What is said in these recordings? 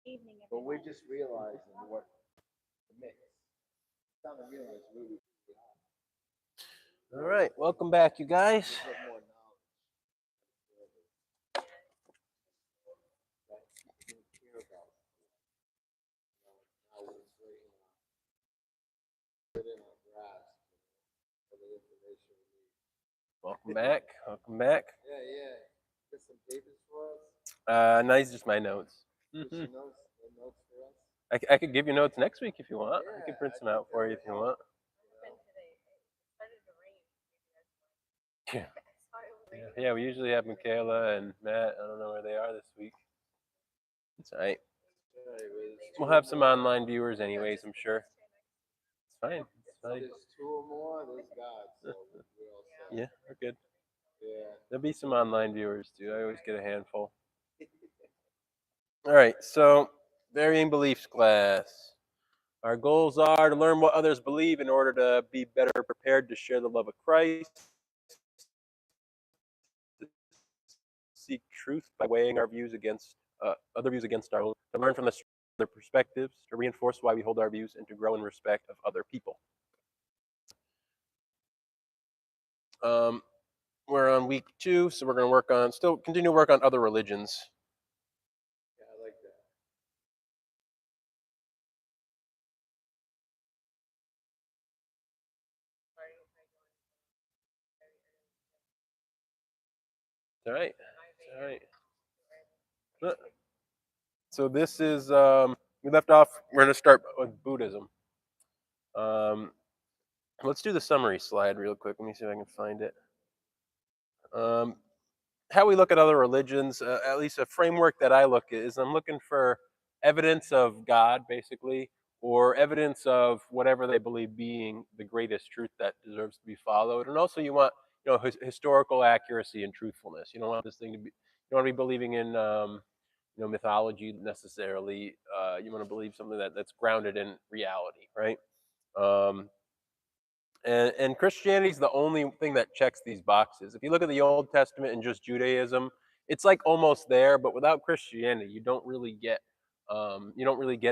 Evening, but we're everyone. just realizing what the mix. It's time to realize really All right, welcome back, you guys. a bit more knowledge that you care about. Now it's right in our grasp for the information we need. Welcome back. Welcome back. Yeah. Get some papers for us. No, these are just my notes. Get some notes, notes for us. I could give you notes next week if you want. I Yeah, could print I some think out that for you would if you help. want. You know? Yeah. Yeah, we usually have Michaela and Matt. I don't know where they are this week. It's all right. We'll have some online viewers anyways, I'm sure. It's fine. It's fine. There's two or more. There's God, so we're all set. Yeah, we're good. Yeah. There'll be some online viewers too. I always get a handful. All right, so varying beliefs class. Our goals are to learn what others believe in order to be better prepared to share the love of Christ, to seek truth by weighing our views against other views against our own, to learn from the other perspectives, to reinforce why we hold our views, and to grow in respect of other people. Um, we're on week 2, so we're going to continue to work on other religions. Yeah, I like that. All right. All right. So this is we left off. We're going to start with Buddhism. Let's do the summary slide real quick. Let me see if I can find it. How we look at other religions, at least a framework that I look at is I'm looking for evidence of God, basically, or evidence of whatever they believe being the greatest truth that deserves to be followed. And also, you want historical accuracy and truthfulness. You don't want this thing to be. You don't want to be believing in mythology necessarily. You want to believe something that's grounded in reality, right? Um, and Christianity is the only thing that checks these boxes. If you look at the Old Testament and just Judaism, it's like almost there, but without Christianity, you don't really get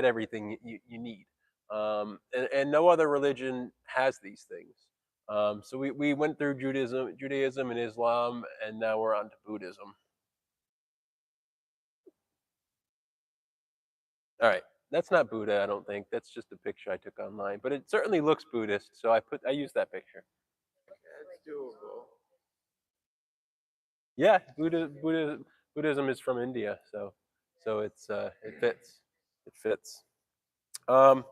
everything you need. And no other religion has these things. So we went through Judaism and Islam, and now we're on to Buddhism. All right, that's not Buddha, I don't think. That's just a picture I took online, but it certainly looks Buddhist, so I used that picture. That's doable. Yeah, Buddhism is from India, so it fits. It fits. Um,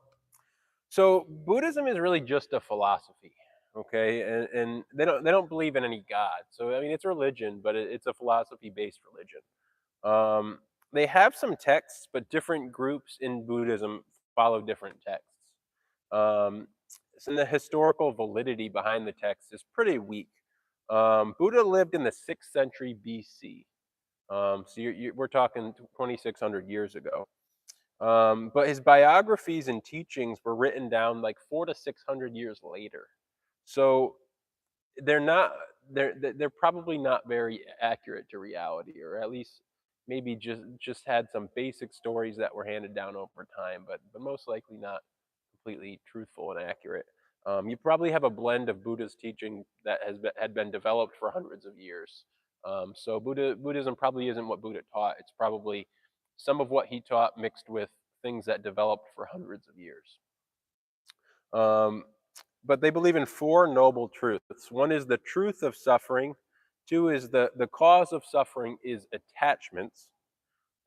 so Buddhism is really just a philosophy, okay, and they don't believe in any god. So I mean, it's a religion, but it's a philosophy-based religion. Um, they have some texts, but different groups in Buddhism follow different texts. Um, so the historical validity behind the text is pretty weak. Buddha lived in the 6th century BC. So we're talking 2,600 years ago. But his biographies and teachings were written down like 400 to 600 years later. So they're not they're probably not very accurate to reality, or at least maybe just had some basic stories that were handed down over time, but most likely not completely truthful and accurate. You probably have a blend of Buddha's teaching that had been developed for hundreds of years. So Buddhism probably isn't what Buddha taught. It's probably some of what he taught mixed with things that developed for hundreds of years. Um, but they believe in 4 noble truths. One is the truth of suffering. 2 is the cause of suffering is attachments.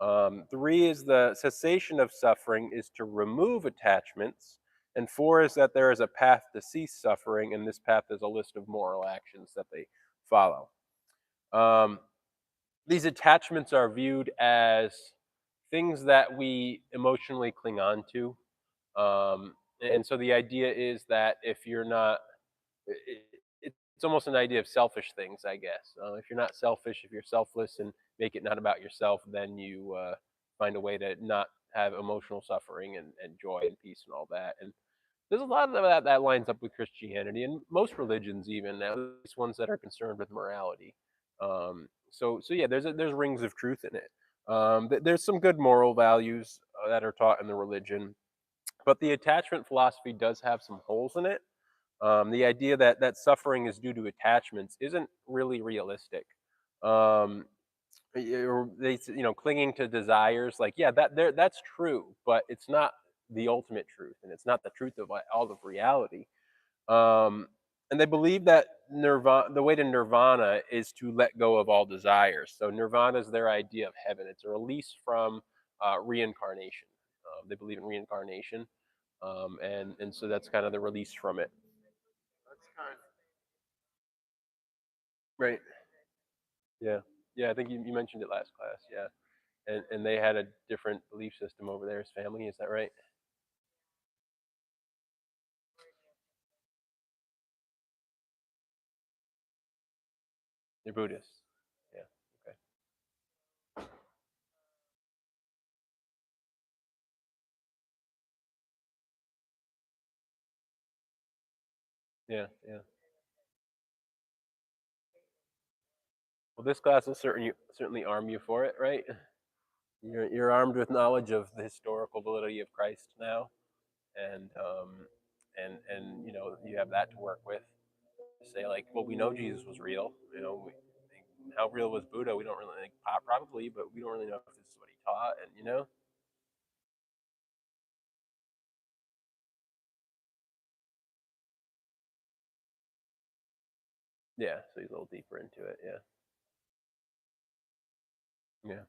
3 is the cessation of suffering is to remove attachments. And 4 is that there is a path to cease suffering, and this path is a list of moral actions that they follow. These attachments are viewed as things that we emotionally cling on to. And so the idea is that if you're not, it's almost an idea of selfish things, I guess. If you're not selfish, if you're selfless and make it not about yourself, then you find a way to not have emotional suffering and joy and peace and all that. And there's a lot of that lines up with Christianity and most religions, even at least ones that are concerned with morality. So yeah, there's rings of truth in it. There's some good moral values. that are taught in the religion. But the attachment philosophy does have some holes in it. The idea that suffering is due to attachments isn't really realistic. Um, or clinging to desires, like, yeah, that's true, but it's not the ultimate truth, and it's not the truth of all of reality. Um, and they believe that nirvana, the way to nirvana, is to let go of all desires. So nirvana is their idea of heaven. It's a release from reincarnation. They believe in reincarnation, and so that's kind of the release from it. That's kind Right. Yeah. Yeah. I think you mentioned it last class. Yeah. And they had a different belief system over there as family. Is that right? They're Buddhists. Yeah. Okay. Yeah. Yeah. Well, this class will certainly arm you for it, right? You're armed with knowledge of the historical validity of Christ now, and you have that to work with. Say, like, well, we know Jesus was real. How real was Buddha? We don't really think, probably, but we don't really know if this is what he taught. And yeah, so he's a little deeper into it. Yeah. Yeah.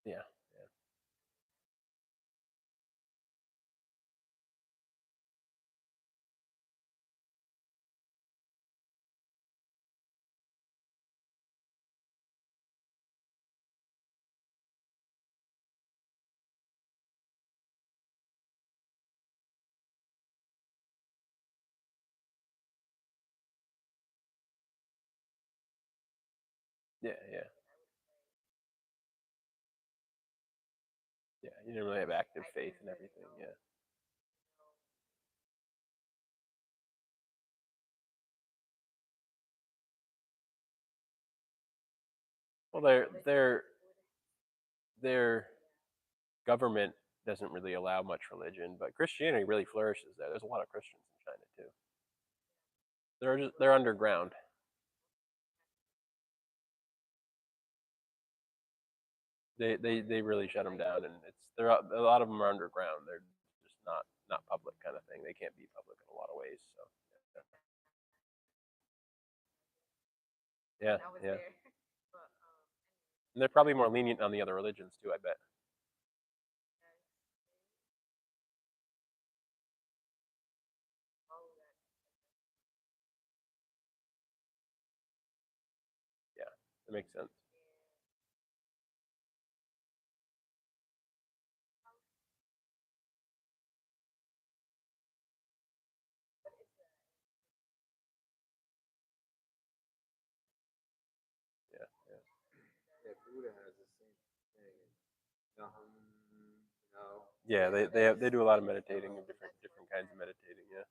Yeah. Yeah. Yeah. Yeah. Yeah. You didn't really have active faith and everything. Yeah. Well, their government doesn't really allow much religion, but Christianity really flourishes there. There's a lot of Christians in China too. They're underground. They really shut them down, and a lot of them are underground. They're just not public kind of thing. They can't be public in a lot of ways. So yeah, yeah, and they're probably more lenient on the other religions too. I bet. Yeah, that makes sense. Yeah, yeah, of, yeah, Buddha has the same thing. yeah. They do a lot of meditating and different kinds of meditating. Yeah,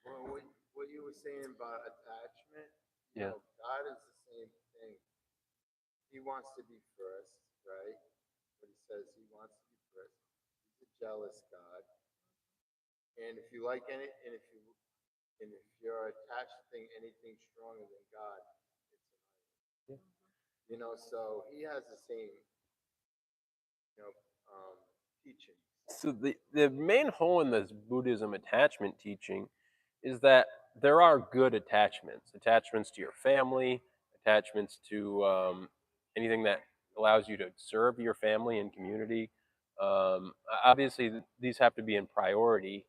Well, what you were saying about attachment, yeah, God is the same thing. He wants to be first, right? But he says he wants to be first. He's a jealous God. And if you like any, and if you're attached to anything stronger than God, it's an idol. yeah. So he has the same, you know, um, teaching. So the main hole in this Buddhism attachment teaching is that there are good attachments to your family, attachments to anything that allows you to serve your family and community. Obviously, these have to be in priority,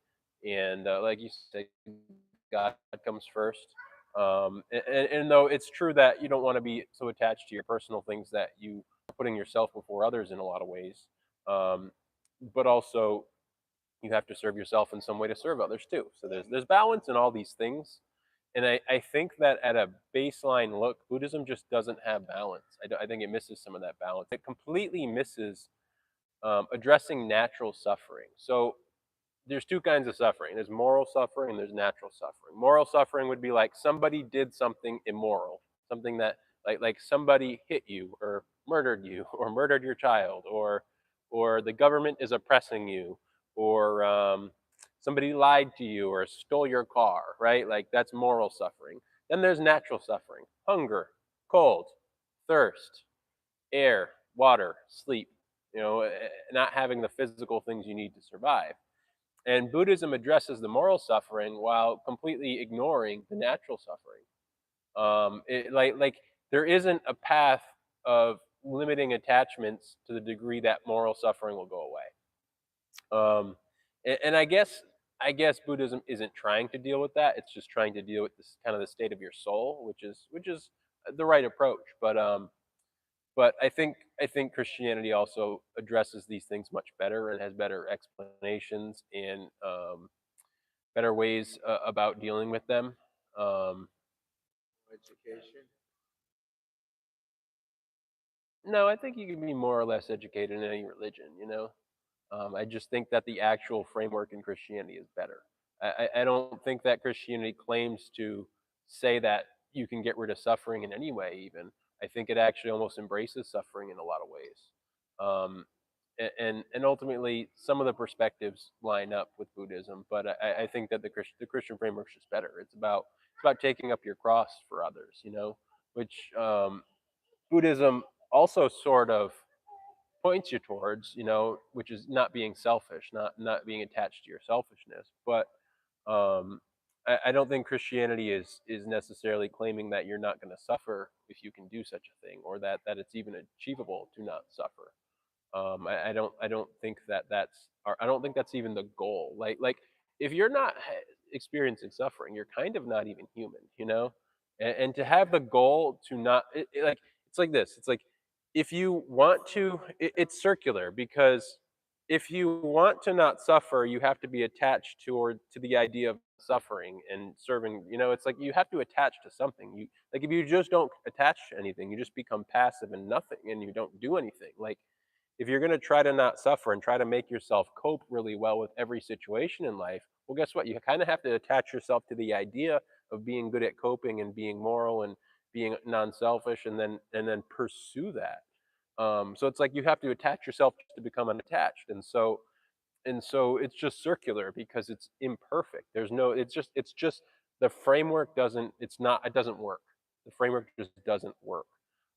and like you said, God comes first. And though it's true that you don't want to be so attached to your personal things that you are putting yourself before others in a lot of ways, um, but also you have to serve yourself in some way to serve others too. So there's balance in all these things, and I think that at a baseline look, Buddhism just doesn't have balance. I think it misses some of that balance. It completely misses addressing natural suffering. So there's two kinds of suffering. There's moral suffering and there's natural suffering. Moral suffering would be like somebody did something immoral, something that like somebody hit you or murdered you or murdered your child or the government is oppressing you or somebody lied to you or stole your car, right? Like that's moral suffering. Then there's natural suffering: hunger, cold, thirst, air, water, sleep. Not having the physical things you need to survive. And Buddhism addresses the moral suffering while completely ignoring the natural suffering. Like there isn't a path of limiting attachments to the degree that moral suffering will go away. And I guess Buddhism isn't trying to deal with that. It's just trying to deal with this kind of the state of your soul, which is the right approach. But I think Christianity also addresses these things much better and has better explanations and better ways about dealing with them. Um, Education. no, I think you can be more or less educated in any religion. I just think that the actual framework in Christianity is better. I don't think that Christianity claims to say that you can get rid of suffering in any way. Even I think it actually almost embraces suffering in a lot of ways. Um, and ultimately, some of the perspectives line up with Buddhism, but I think that the Christian framework is just better. It's about taking up your cross for others. Which Buddhism also sort of points you towards, which is not being selfish, not being attached to your selfishness. But um, I don't think Christianity is necessarily claiming that you're not going to suffer if you can do such a thing, or that it's even achievable to not suffer. I don't think I don't think that's even the goal. Like if you're not experiencing suffering, you're kind of not even human. And to have the goal to not like it's like this. It's like if you want to, it's circular because if you want to not suffer, you have to be attached to the idea of suffering and serving. It's like you have to attach to something. You like if you just don't attach to anything, you just become passive and nothing, and you don't do anything. Like if you're going to try to not suffer and try to make yourself cope really well with every situation in life, well, guess what? You kind of have to attach yourself to the idea of being good at coping and being moral and being non-selfish, and then pursue that. So it's like you have to attach yourself to become unattached, and so it's just circular because it's imperfect. There's no. It's just the framework doesn't. It's not. It doesn't work. The framework just doesn't work.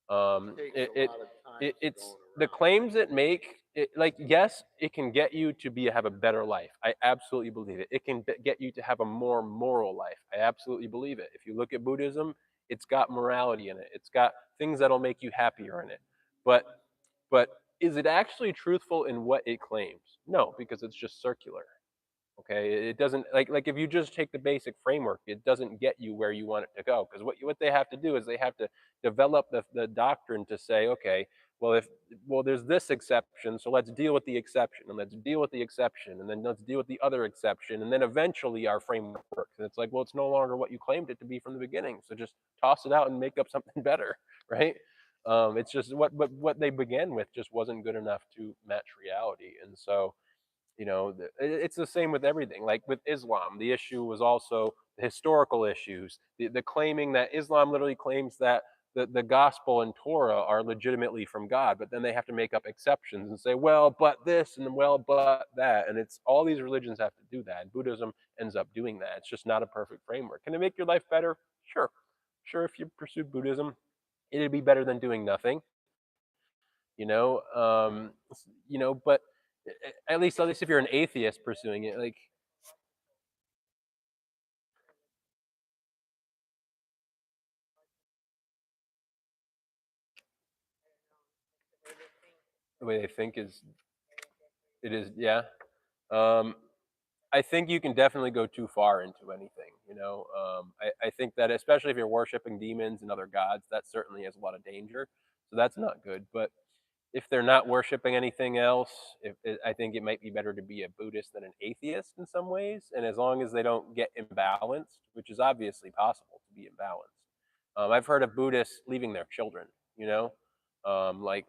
Takes It, a it lot of time it, to it's going the around. claims it make it, like yes it can get you to have a better life. I absolutely believe it. It can get you to have a more moral life. I absolutely believe it. If you look at Buddhism, it's got morality in it. It's got things that'll make you happier in it. But but is it actually truthful in what it claims? No, because it's just circular. Okay, it doesn't like if you just take the basic framework, it doesn't get you where you want it to go. Because what they have to do is they have to develop the doctrine to say, okay, well there's this exception, so let's deal with the exception, and let's deal with the exception, and then let's deal with the other exception, and then eventually our framework works. And it's like, well, it's no longer what you claimed it to be from the beginning, so just toss it out and make up something better, right? It's just what they began with just wasn't good enough to match reality, and so it's the same with everything. Like with Islam, the issue was also the historical issues, the claiming that Islam literally claims that the gospel and Torah are legitimately from God, but then they have to make up exceptions and say, well, but this and well, but that. And it's all these religions have to do that. And Buddhism ends up doing that. It's just not a perfect framework. Can it make your life better? Sure. Sure, if you pursued Buddhism, it'd be better than doing nothing, you know. But at least if you're an atheist pursuing it, like the way they think is it is, yeah. Um, I think you can definitely go too far into anything. I think that especially if you're worshiping demons and other gods, that certainly has a lot of danger. So that's not good. But if they're not worshiping anything else, I think it might be better to be a Buddhist than an atheist in some ways. And as long as they don't get imbalanced, which is obviously possible to be imbalanced. I've heard of Buddhists leaving their children, like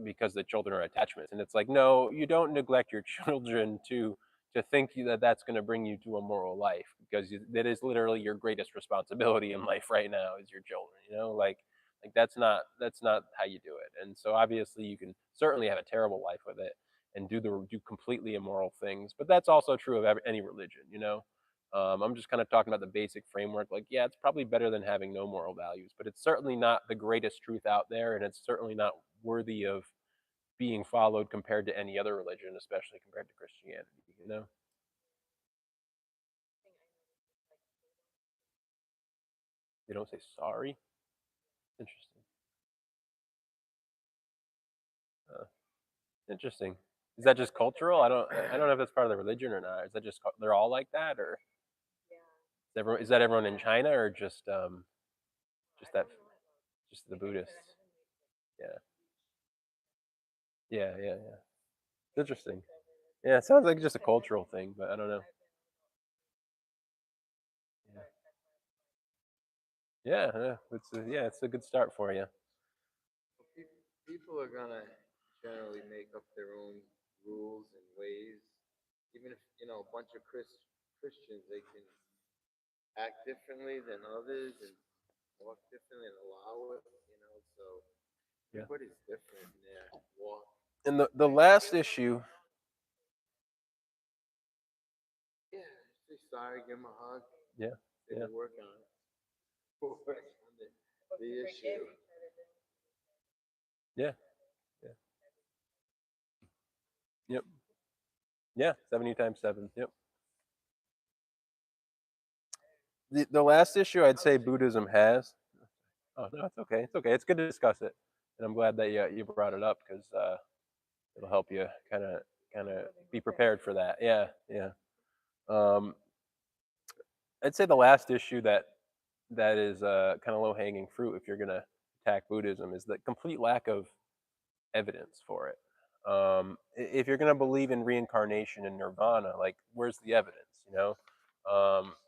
because the children are attachments, and it's like no, you don't neglect your children to to think that that's going to bring you to a moral life, because that is literally your greatest responsibility in life right now is your children. Like that's not how you do it. And so obviously you can certainly have a terrible life with it and do completely immoral things, but that's also true of any religion. I'm just kind of talking about the basic framework. Like, yeah, it's probably better than having no moral values, but it's certainly not the greatest truth out there, and it's certainly not worthy of being followed compared to any other religion, especially compared to Christianity. They don't say sorry. Interesting. Uh, interesting. Is that just cultural? I don't know if that's part of the religion or not. Is that just they're all like that, or is that everyone in China, or just the Buddhists? Yeah, yeah. Interesting. Yeah, it sounds like just a cultural thing, but I don't know. Yeah, it's a good start for you. Well, people are gonna generally make up their own rules and ways. Even if a bunch of Christians, they can act differently than others and walk differently and allow it. So Yeah. everybody's different in their walk. And the last issue, Yeah, say sorry, give them a hug. yeah, They yeah, will work on it. Work on the issue. yeah, yeah, yep, yeah, 70 times 7. Yep. The last issue I'd say Buddhism has. Oh no, it's okay. It's okay. It's good to discuss it, and I'm glad that you brought it up, because it'll help you kind of be prepared for that. Yeah, yeah. Um, I'd say the last issue that is kind of low hanging fruit if you're gonna attack Buddhism is the complete lack of evidence for it. If you're gonna believe in reincarnation and nirvana, like, where's the evidence?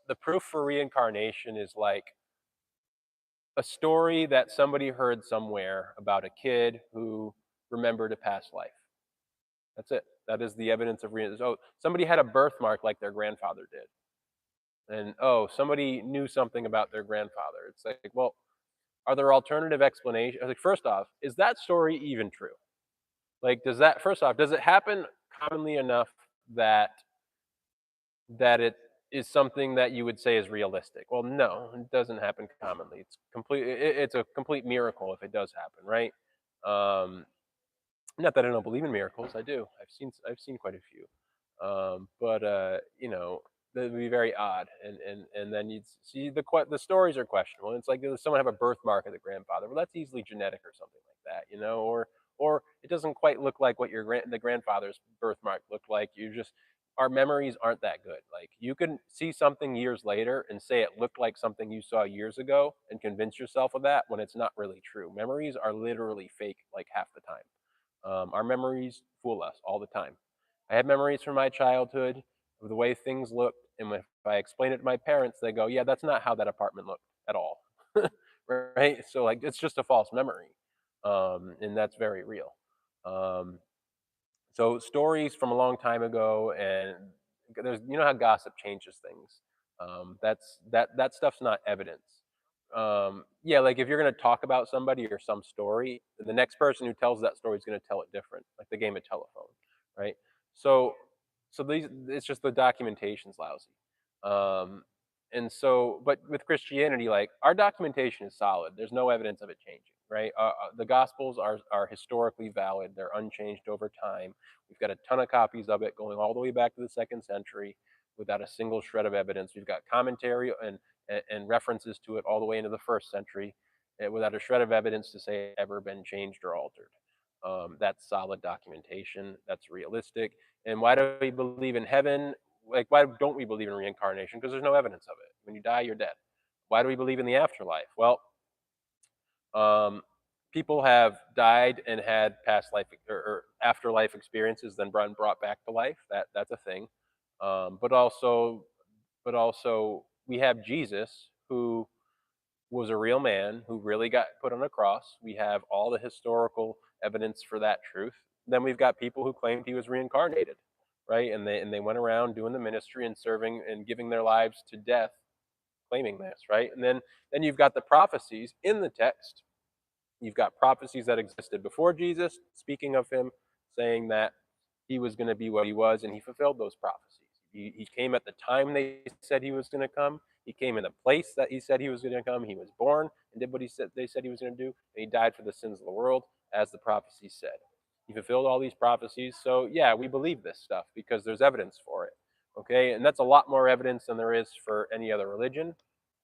The proof for reincarnation is like a story that somebody heard somewhere about a kid who remembered a past life. That's it. That is the evidence of reincarnation. Oh, somebody had a birthmark like their grandfather did, and oh, somebody knew something about their grandfather. It's like, well, are there alternative explanations? Like, first off, is that story even true? Like, does it happen commonly enough that it is something that you would say is realistic? Well, no, it doesn't happen commonly. It's a complete miracle if it does happen, right? Um, Not that I don't believe in miracles, I do. I've seen quite a few. But that would be very odd, and then you'd see the stories are questionable. It's like, does someone have a birthmark of the grandfather? Well, that's easily genetic or something like that. Or it doesn't quite look like what the grandfather's birthmark looked like. Our memories aren't that good. Like, you can see something years later and say it looked like something you saw years ago and convince yourself of that when it's not really true. Memories are literally fake like half the time. Our memories fool us all the time. I have memories from my childhood of the way things looked, and if I explain it to my parents, they go, "Yeah, that's not how that apartment looked at all." Right? So, like, it's just a false memory, and that's very real. Um, so stories from a long time ago, and there's how gossip changes things. That stuff's not evidence. Yeah, like, if you're gonna talk about somebody or some story, the next person who tells that story is gonna tell it different, like the game of telephone, right? So, it's just the documentation's lousy. Um, and so, but with Christianity, like, our documentation is solid. There's no evidence of it changing, right? The Gospels are historically valid. They're unchanged over time. We've got a ton of copies of it going all the way back to the 2nd century without a single shred of evidence. We've got commentary and references to it all the way into the 1st century, without a shred of evidence to say it ever been changed or altered. That's solid documentation. That's realistic. And why do we believe in heaven? Like, why don't we believe in reincarnation? Because there's no evidence of it. When you die, you're dead. Why do we believe in the afterlife? Well, um, people have died and had past life or afterlife experiences, then brought back to life. That's a thing. But also we have Jesus, who was a real man who really got put on a cross. We have all the historical evidence for that truth. Then we've got people who claimed he was reincarnated, right? And they went around doing the ministry and serving and giving their lives to death, claiming this, right? And then you've got the prophecies in the text. You've got prophecies that existed before Jesus, speaking of him, saying that he was going to be what he was, and he fulfilled those prophecies. He came at the time they said he was going to come. He came in the place that he said he was going to come. He was born and did what they said he was going to do, and he died for the sins of the world, as the prophecy said. He fulfilled all these prophecies. So yeah, we believe this stuff because there's evidence for it. Okay, and that's a lot more evidence than there is for any other religion,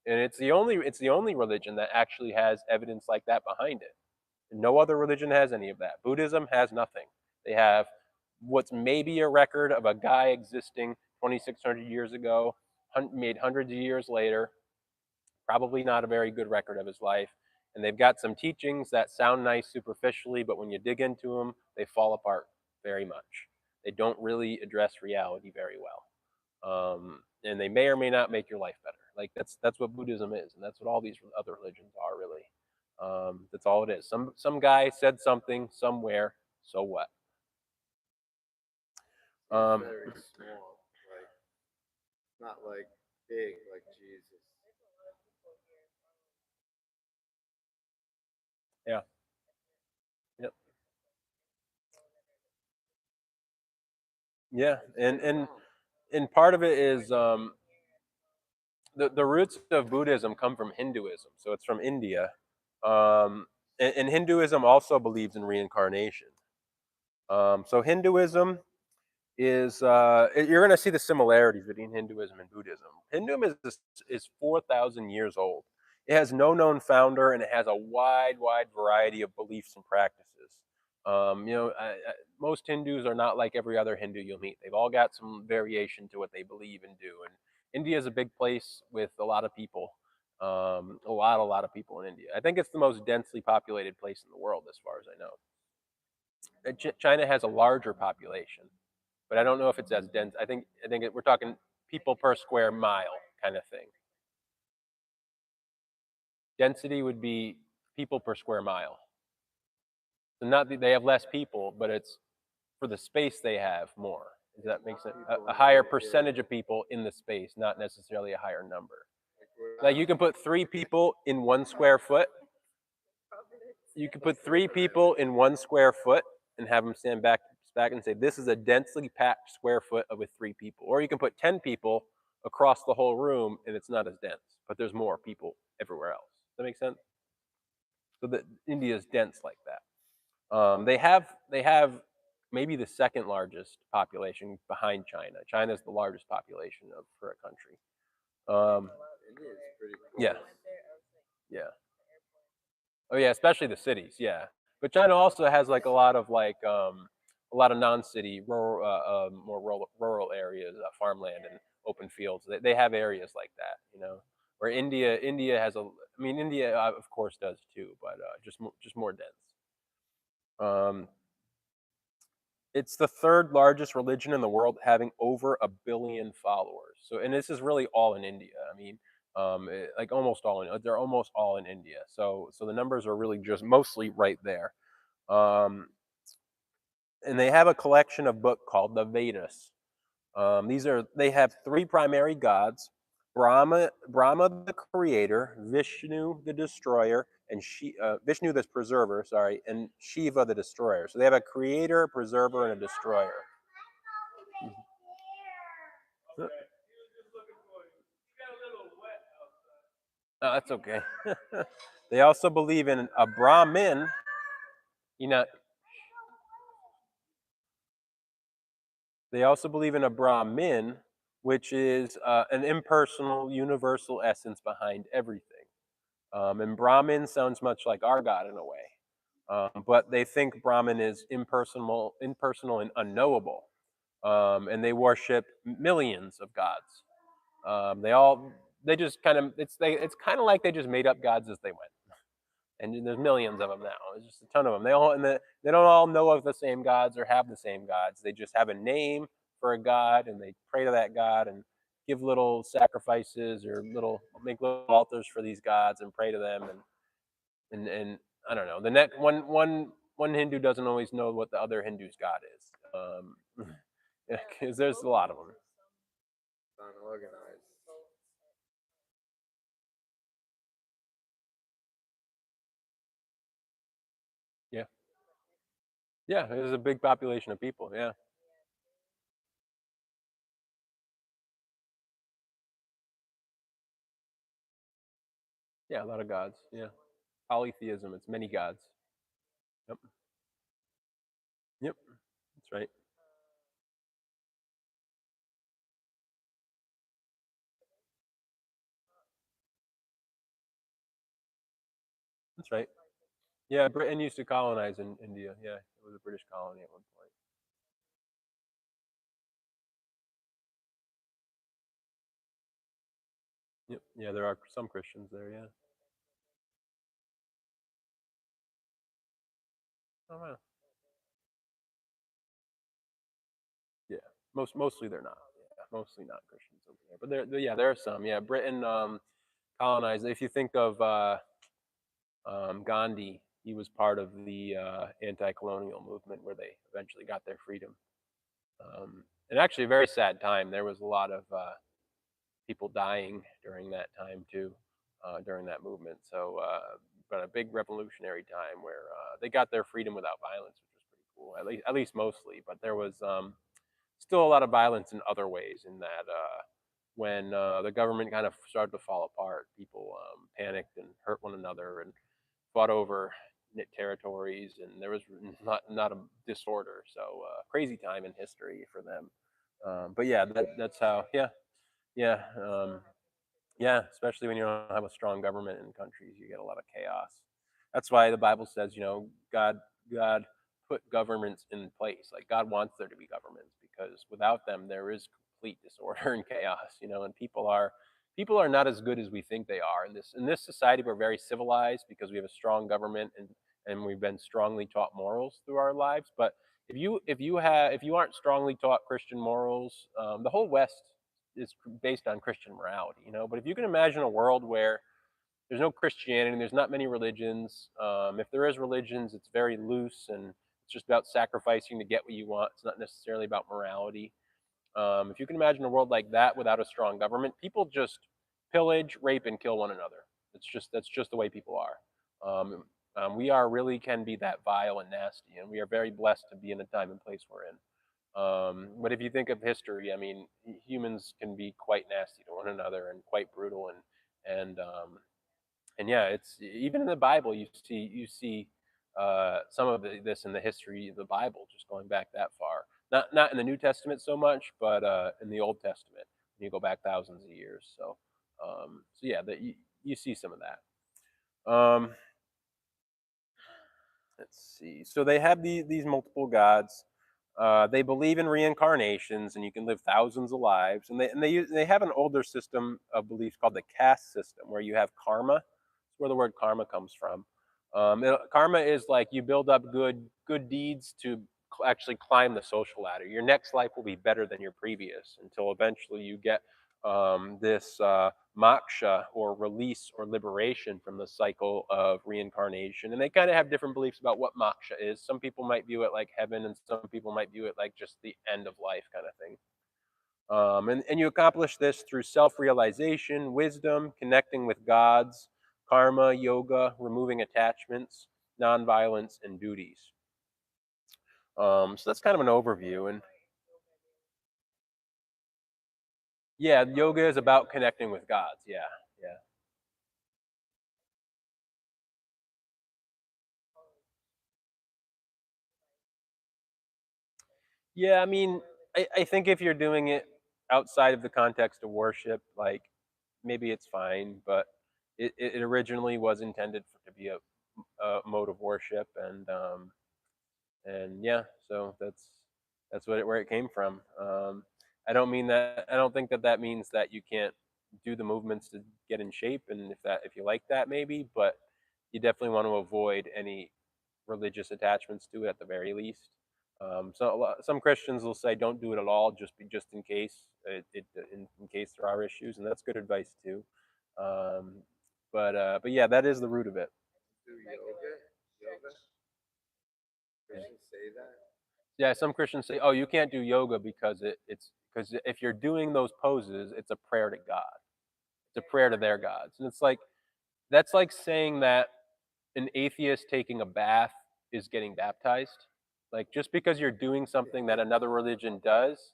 and it's the only religion that actually has evidence like that behind it. No other religion has any of that. Buddhism has nothing. They have what's maybe a record of a guy existing 2,600 years ago, made hundreds of years later. Probably not a very good record of his life. And they've got some teachings that sound nice superficially, but when you dig into them, they fall apart very much. They don't really address reality very well. And they may or may not make your life better. Like that's what Buddhism is, and that's what all these other religions are really. That's all it is. Some guy said something somewhere. So what? Very small, like not like big like Jesus. Yeah. Yep. Yeah. And part of it is the roots of Buddhism come from Hinduism, so it's from India. And Hinduism also believes in reincarnation. So Hinduism is you're going to see the similarities between Hinduism and Buddhism. Hinduism is 4,000 years old. It has no known founder, and it has a wide variety of beliefs and practices. Most Hindus are not like every other Hindu you'll meet. They've all got some variation to what they believe and do. And India is a big place with a lot of people. A lot of people in India. I think it's the most densely populated place in the world, as far as I know. China has a larger population, but I don't know if it's as dense. We're talking people per square mile kind of thing. Density would be people per square mile. So not that they have less people, but it's for the space they have more. Does that make sense? A higher percentage of people in the space, not necessarily a higher number. Like you can put 3 people in 1 square foot. You can put 3 people in 1 square foot and have them stand back and say, this is a densely packed square foot with 3 people. Or you can put 10 people across the whole room and it's not as dense, but there's more people everywhere else. Does that make sense? So that India is dense like that. They have maybe the second largest population behind China. China is the largest population for a country. It is pretty cool. Yeah, yeah. Oh yeah, especially the cities. Yeah, but China also has like a lot of non-city, rural, more rural areas, farmland and open fields. They have areas like that, where India has I mean, India of course does too, but just more dense. Um, it's the third largest religion in the world, having over 1 billion followers. So, and this is really all in India. I mean, like they're almost all in India. So the numbers are really just mostly right there. Um, and they have a collection of book called the Vedas. They have 3 primary gods: Brahma the creator, Vishnu the destroyer, and Vishnu the preserver, sorry, and Shiva the destroyer. So they have a creator, a preserver, and a destroyer. Oh, that's okay. They also believe in a Brahmin. You know, they also believe in a Brahmin, which is an impersonal, universal essence behind everything. And Brahmin sounds much like our God in a way. But they think Brahman is impersonal, and unknowable. And they worship millions of gods. They just kind of, it's kind of like they just made up gods as they went. And there's millions of them now. There's just a ton of them. They don't all know of the same gods or have the same gods. They just have a name for a god, and they pray to that god and give little sacrifices or make little altars for these gods and pray to them. And I don't know. The next one Hindu doesn't always know what the other Hindu's god is. Yeah, because there's a lot of them. It's unorganized. Yeah, yeah, there's a big population of people. Yeah, yeah, a lot of gods. Yeah, polytheism. It's many gods. Yep, yep, that's right. That's right. Yeah, Britain used to colonize in India. Yeah, it was a British colony at one point. Yep. Yeah, there are some Christians there. Yeah. Oh wow. Yeah. Mostly they're not. Yeah, mostly not Christians over there. But yeah, there are some. Yeah, Britain colonized. If you think of Gandhi, he was part of the anti-colonial movement where they eventually got their freedom. And actually, a very sad time. There was a lot of people dying during that time too, during that movement. So, but a big revolutionary time where they got their freedom without violence, which was pretty cool. At least mostly, but there was still a lot of violence in other ways. In that, when the government kind of started to fall apart, people panicked and hurt one another and fought over territories, and there was not a disorder. So crazy time in history for them. But yeah, that's how. Yeah, yeah. Yeah, especially when you don't have a strong government in countries, you get a lot of chaos. That's why the Bible says, God put governments in place. Like God wants there to be governments because without them, there is complete disorder and chaos. And people are not as good as we think they are. In this society, we're very civilized because we have a strong government and we've been strongly taught morals through our lives. But if you aren't strongly taught Christian morals, the whole West is based on Christian morality. But if you can imagine a world where there's no Christianity, there's not many religions. If there is religions, it's very loose and it's just about sacrificing to get what you want. It's not necessarily about morality. If you can imagine a world like that without a strong government, people just pillage, rape, and kill one another. That's just the way people are. We are really can be that vile and nasty, and we are very blessed to be in the time and place we're in. But if you think of history, I mean, humans can be quite nasty to one another and quite brutal, and yeah, it's even in the Bible you see some of this in the history of the Bible, just going back that far. Not in the New Testament so much, but in the Old Testament, you go back thousands of years. So yeah, that you see some of that. Um, let's see. So they have these multiple gods. They believe in reincarnations, and you can live thousands of lives. And they have an older system of beliefs called the caste system, where you have karma. That's where the word karma comes from. Karma is like you build up good deeds to actually climb the social ladder. Your next life will be better than your previous until eventually you get this moksha, or release or liberation from the cycle of reincarnation. And they kind of have different beliefs about what moksha is. Some people might view it like heaven, and some people might view it like just the end of life kind of thing. And you accomplish this through self realization, wisdom, connecting with gods, karma, yoga, removing attachments, nonviolence, and duties. So that's kind of an overview. And yeah, yoga is about connecting with gods. Yeah, yeah. Yeah, I mean, I think if you're doing it outside of the context of worship, like maybe it's fine, but it originally was intended to be a mode of worship, and yeah, so that's where it came from. I don't mean that. I don't think that means that you can't do the movements to get in shape, and if you like that, maybe, but you definitely want to avoid any religious attachments to it at the very least. Some Christians will say don't do it at all, just in case in case there are issues, and that's good advice too. Um, but yeah, that is the root of it. Do yoga? Yoga? Yeah. Christians say that? Yeah, some Christians say, "Oh, you can't do yoga because it's because if you're doing those poses, it's a prayer to God. It's a prayer to their gods." And it's like that's like saying that an atheist taking a bath is getting baptized. Like just because you're doing something that another religion does,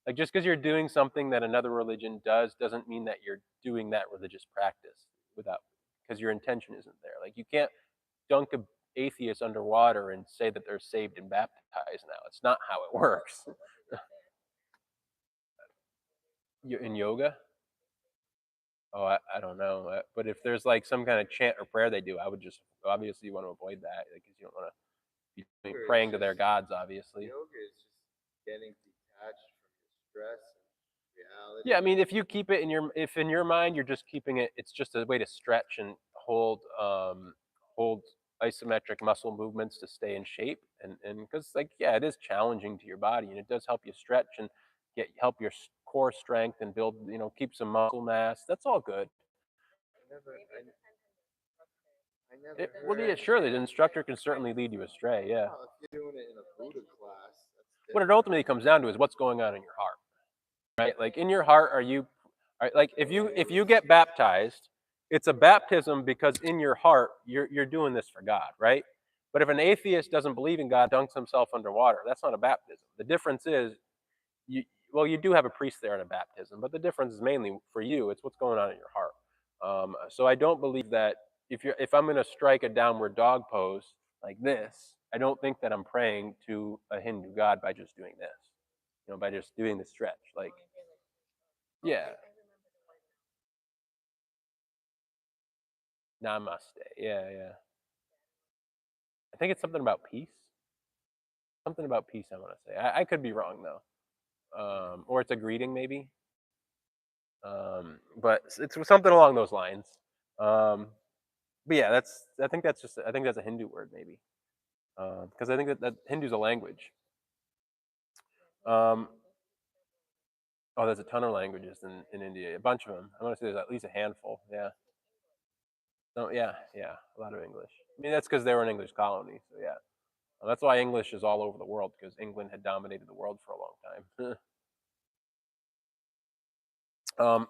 like just because you're doing something that another religion does doesn't mean that you're doing that religious practice without because your intention isn't there. Like you can't dunk a atheist underwater and say that they're saved and baptized now. It's not how it works. In yoga? Oh, I don't know. But if there's like some kind of chant or prayer they do, I would just obviously you want to avoid that because you don't want to be Yoga is praying to their just gods, obviously. yoga is just getting detached from your stress and Yeah, I reality. mean, if you keep it in your, if in your mind you're just keeping it, it's just a way to stretch and hold isometric muscle movements to stay in shape, and because like yeah, it is challenging to your body, and it does help you stretch and help your core strength and build, keep some muscle mass. That's all good. I never Well, yeah, heard. sure, the instructor can certainly lead you astray. Yeah. Well, if you're doing it in a Buddha class, that's What it different. ultimately comes down to is what's going on in your heart, right? Like in your heart, like if you get baptized, it's a baptism because in your heart you're doing this for God, right? But if an atheist doesn't believe in God, dunks himself underwater, that's not a baptism. The difference is you well, you do have a priest there in a baptism, but the difference is mainly for you, it's what's going on in your heart. So I don't believe that if I'm going to strike a downward dog pose like this, I don't think that I'm praying to a Hindu god by just doing this, by just doing the stretch. Like, yeah, namaste. Yeah, yeah. I think it's something about peace. Something about peace. I want to say. I could be wrong though. Or it's a greeting maybe. But it's something along those lines. Um, but yeah, I think that's a Hindu word maybe. Because I think that Hindu's a language. Um, oh, there's a ton of languages in India, a bunch of them. I want to say there's at least a handful. Yeah. No, yeah, yeah, a lot of English. I mean, that's because they were an English colony. So yeah, that's why English is all over the world because England had dominated the world for a long time.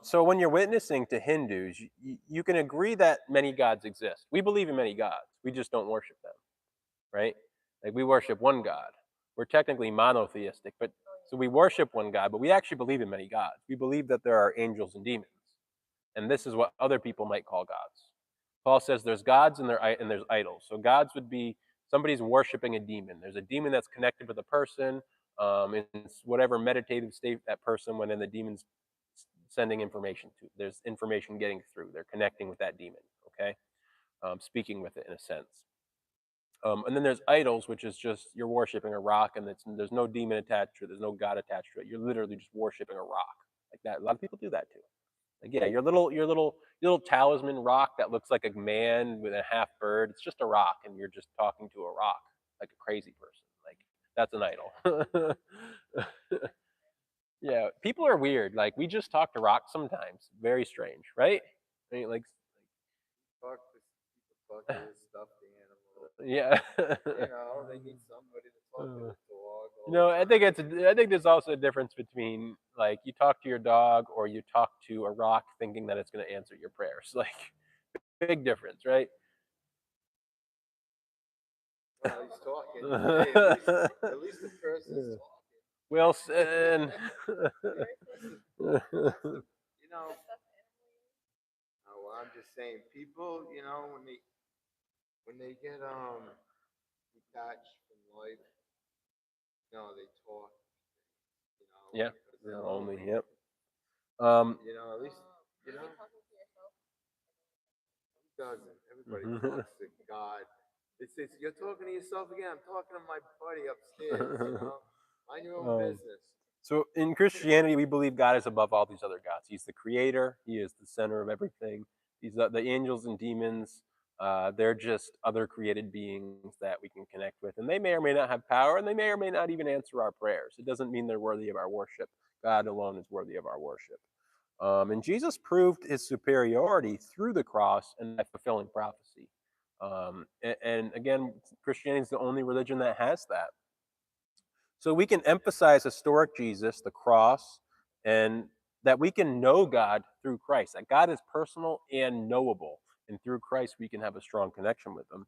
So when you're witnessing to Hindus, you can agree that many gods exist. We believe in many gods. We just don't worship them, right? Like we worship one God. We're technically monotheistic, but so we worship one God, but we actually believe in many gods. We believe that there are angels and demons, and this is what other people might call gods. Paul says there's gods and there's idols. So gods would be somebody's worshiping a demon. There's a demon that's connected with a person in whatever meditative state that person went in. The demon's sending information to. There's information getting through. They're connecting with that demon. Okay, speaking with it in a sense. And then there's idols, which is just you're worshiping a rock, and there's no demon attached to it. There's no god attached to it. You're literally just worshiping a rock like that. A lot of people do that too. Like, yeah, your little talisman rock that looks like a man with a half bird. It's just a rock, and you're just talking to a rock like a crazy person. Like that's an idol. Yeah, people are weird. Like we just talk to rocks sometimes. Very strange, right? I mean, like, Talk to this stuffed animal. yeah. They need somebody to talk to the dog all the I think time. I think there's also a difference between like you talk to your dog or you talk to a rock thinking that it's going to answer your prayers. Like big difference, right? Well, he's talking. Hey, at least the person's talking. Wilson. You know, well, I'm just saying, people, when they get detached from life, they talk, Yeah, because they're they're lonely. lonely. Yep. At least, you know, who doesn't? Everybody Mhm. talks to God. It's you're talking to yourself again. I'm talking to my buddy upstairs. Mind your own um, business. so in Christianity, we believe God is above all these other gods. He's the creator. He is the center of everything. These the angels and demons. They're just other created beings that we can connect with, and they may or may not have power, and they may or may not even answer our prayers. It doesn't mean they're worthy of our worship. God alone is worthy of our worship. And Jesus proved his superiority through the cross and by fulfilling prophecy. And again, Christianity is the only religion that has that. So we can emphasize historic Jesus, the cross, and that we can know God through Christ, that God is personal and knowable. And through Christ, we can have a strong connection with him.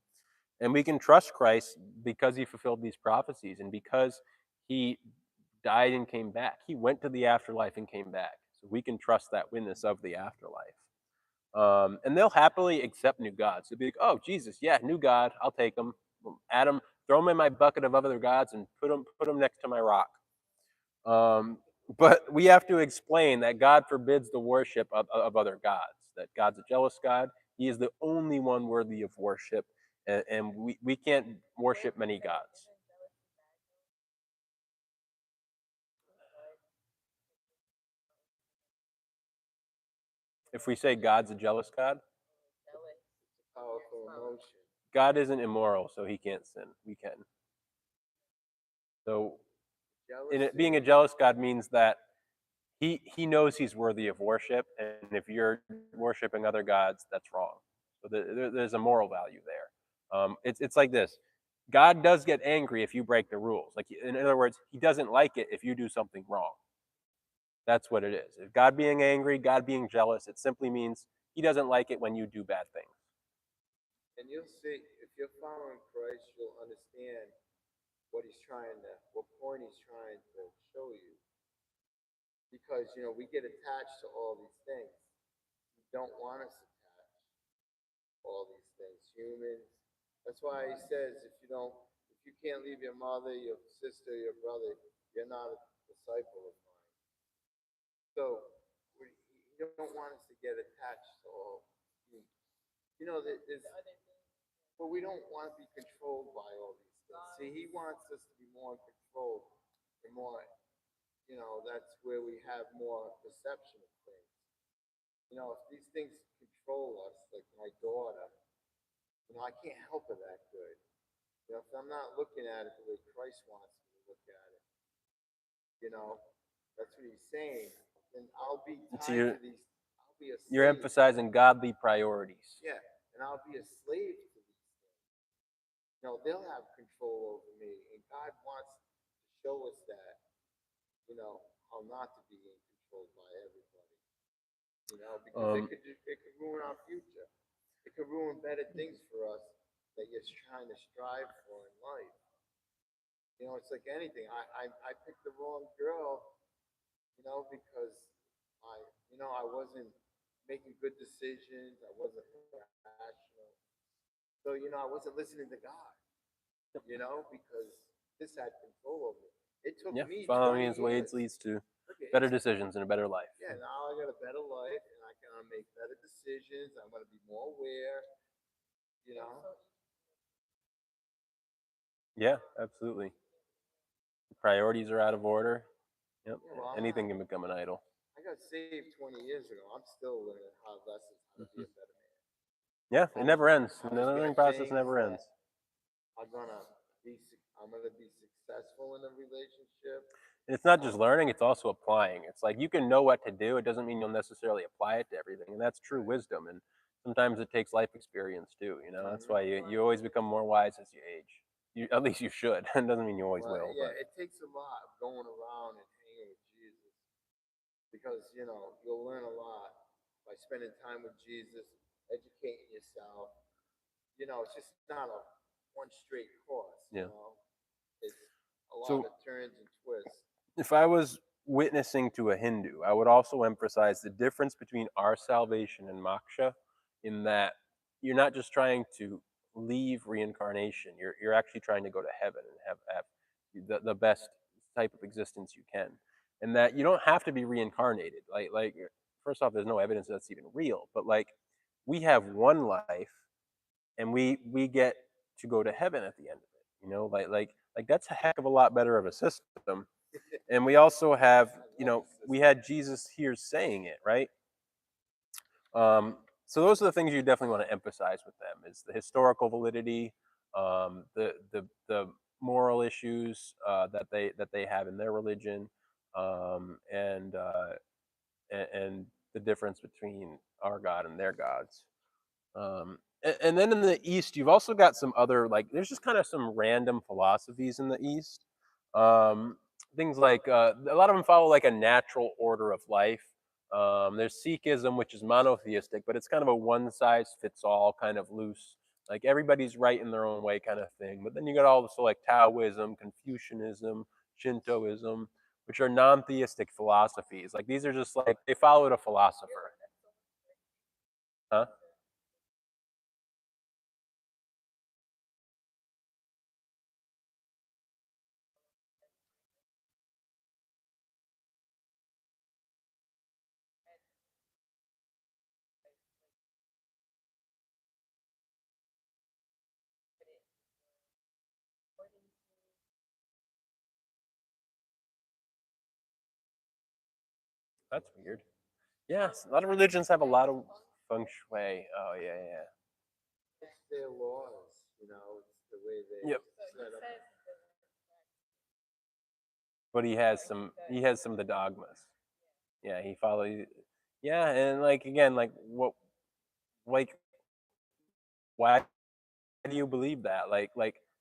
And we can trust Christ because he fulfilled these prophecies and because he died and came back. He went to the afterlife and came back. So we can trust that witness of the afterlife. And they'll happily accept new gods. They'll be like, oh, Jesus, yeah, new God, I'll take him. Add him, throw him in my bucket of other gods and put him next to my rock. But we have to explain that God forbids the worship of other gods, that God's a jealous God. He is the only one worthy of worship, and we can't worship many gods. If we say God's a jealous God, Powerful emotion. God isn't immoral, so he can't sin. We can. So being a jealous God means that he knows he's worthy of worship, and if you're worshiping other gods, that's wrong. So there's a moral value there. It's like this: God does get angry if you break the rules. Like in other words, he doesn't like it if you do something wrong. That's what it is. If God being angry, God being jealous, it simply means he doesn't like it when you do bad things. And you'll see, if you're following Christ, you'll understand what point he's trying to show you. Because, we get attached to all these things. We don't want us attached to all these things. Humans. That's why he says, if you can't leave your mother, your sister, your brother, you're not a disciple of mine. So, you don't want us to get attached to all humans. But we don't want to be controlled by all these things. See, he wants us to be more in control and more, that's where we have more perception of things. If these things control us, like my daughter, I can't help her that good. If I'm not looking at it the way Christ wants me to look at it, that's what he's saying. And I'll be tied to these. I'll be a slave. You're emphasizing godly priorities. Yeah, and I'll be a slave to these things. They'll have control over me, and God wants to show us that, how not to be controlled by everybody. Because it could ruin our future. It could ruin better things for us that you're trying to strive for in life. It's like anything. I picked the wrong girl, because I wasn't making good decisions. I wasn't rational. So, I wasn't listening to God, because this had control over me. It took me following his ways leads to better decisions and a better life. Yeah, now I got a better life, and I can make better decisions. I'm going to be more aware, Yeah, absolutely. The priorities are out of order. Yep. Yeah, well, anything can become an idol. I got saved 20 years ago. I'm still learning lessons how to be a better man. Yeah, it never ends. The learning process never ends. I'm gonna be successful in a relationship. And it's not just learning; it's also applying. It's like you can know what to do. It doesn't mean you'll necessarily apply it to everything, and that's true wisdom. And sometimes it takes life experience too. That's why you always become more wise as you age. At least you should. It doesn't mean you always will. Yeah, but it takes a lot of going around and hanging with Jesus, because you'll learn a lot by spending time with Jesus, educating yourself. It's just not a one straight course. Yeah. It's a lot of turns and twists. If I was witnessing to a Hindu, I would also emphasize the difference between our salvation and moksha, in that you're not just trying to leave reincarnation, you're actually trying to go to heaven and have the best type of existence you can. And that you don't have to be reincarnated. Like first off, there's no evidence that's even real, but like we have one life and we get to go to heaven at the end of it. Like that's a heck of a lot better of a system. And we also have, we had Jesus here saying it, right? So those are the things you definitely want to emphasize with them: is the historical validity, the moral issues that they have in their religion, and the difference between our God and their gods. And then in the East, you've also got some other, like, there's just kind of some random philosophies in the East. Things like a lot of them follow like a natural order of life. There's Sikhism, which is monotheistic, but it's kind of a one size fits all kind of loose, like everybody's right in their own way kind of thing. But then you got all the so like Taoism, Confucianism, Shintoism, which are non-theistic philosophies. Like these are just like they followed a philosopher, huh? That's weird. Yes, a lot of religions have a lot of feng shui. Oh yeah, yeah. It's their laws, it's the way they Yep. set up. But he has some of the dogmas. Yeah, he follows. Yeah, and like again, like what, like why do you believe that? Like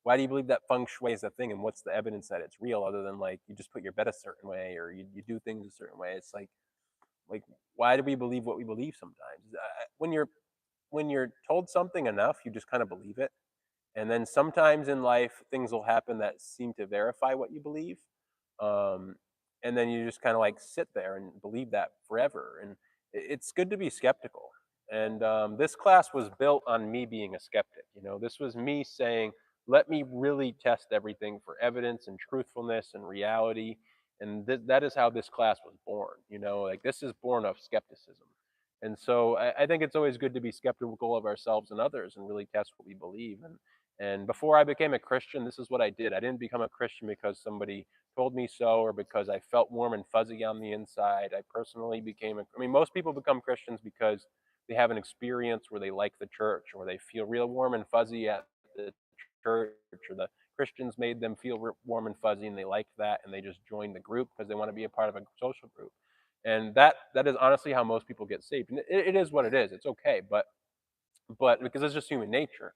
why do you believe that feng shui is a thing, and what's the evidence that it's real other than like you just put your bed a certain way or you do things a certain way? It's like why do we believe what we believe sometimes? When you're told something enough, you just kind of believe it. And then sometimes in life, things will happen that seem to verify what you believe. Um, and then you just kind of like sit there and believe that forever. And it's good to be skeptical. And this class was built on me being a skeptic. This was me saying, let me really test everything for evidence and truthfulness and reality. And that is how this class was born. Like this is born of skepticism. And so I think it's always good to be skeptical of ourselves and others and really test what we believe. And before I became a Christian, this is what I did. I didn't become a Christian because somebody told me so or because I felt warm and fuzzy on the inside. I personally I mean, most people become Christians because they have an experience where they like the church or they feel real warm and fuzzy at the church or the Christians made them feel warm and fuzzy and they liked that and they just joined the group because they want to be a part of a social group. And that is honestly how most people get saved. And it is what it is. It's okay, but because it's just human nature.